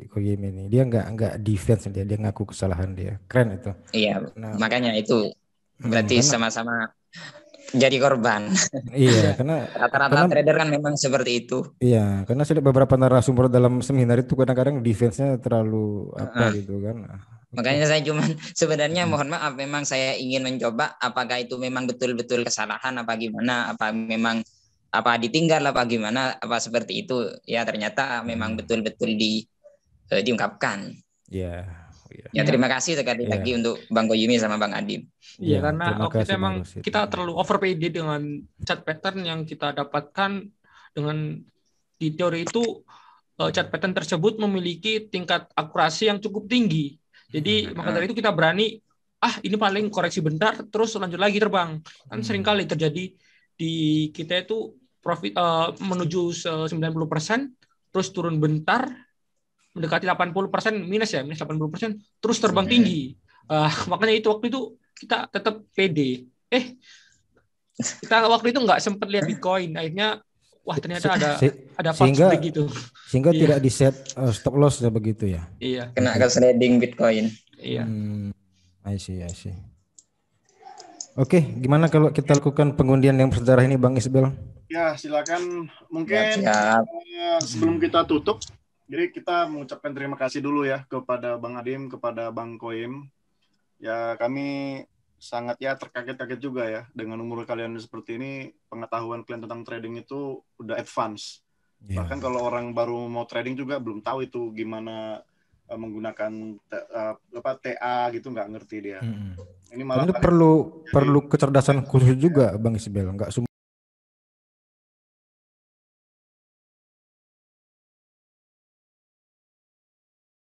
Koyimi ini. Dia nggak defense dia ngaku kesalahan dia. Keren itu. Iya. Nah, makanya itu berarti sama-sama jadi korban. Iya, karena rata-rata trader kan memang seperti itu. Iya, karena saya beberapa narasumber dalam seminar itu kadang-kadang defense-nya terlalu gitu kan. Makanya saya cuman sebenarnya mohon maaf, memang saya ingin mencoba apakah itu memang betul-betul kesalahan apa gimana, apa memang apa ditinggal apa gimana, apa seperti itu. Ya ternyata memang betul-betul diungkapkan. Iya. Ya terima kasih sekali lagi untuk Bang Koyimi sama Bang Adim. Iya, karena waktu itu memang kita terlalu over PD dengan chart pattern yang kita dapatkan. Dengan di teori itu chart pattern tersebut memiliki tingkat akurasi yang cukup tinggi. Jadi maka dari itu kita berani ini paling koreksi bentar terus lanjut lagi terbang. Kan sering kali terjadi di kita itu profit menuju 90% terus turun bentar mendekati 80% minus 80% terus terbang tinggi. Makanya itu waktu itu kita tetap pede. Kita waktu itu nggak sempat lihat Bitcoin. Akhirnya wah ternyata ada false break gitu. Sehingga tidak di set stop loss ya begitu ya. Iya. Kena ke sliding Bitcoin. Iya. I see. Oke, gimana kalau kita lakukan pengundian yang bersejarah ini Bang Isbel? Ya, silakan. Mungkin sebelum kita tutup, jadi kita mengucapkan terima kasih dulu ya kepada Bang Adim, kepada Bang Koyim. Ya kami sangat terkaget-kaget juga ya dengan umur kalian seperti ini, pengetahuan kalian tentang trading itu udah advance. Bahkan kalau orang baru mau trading juga belum tahu itu gimana menggunakan TA gitu, nggak ngerti dia. Ini malah perlu kecerdasan khusus juga Bang Isbel, nggak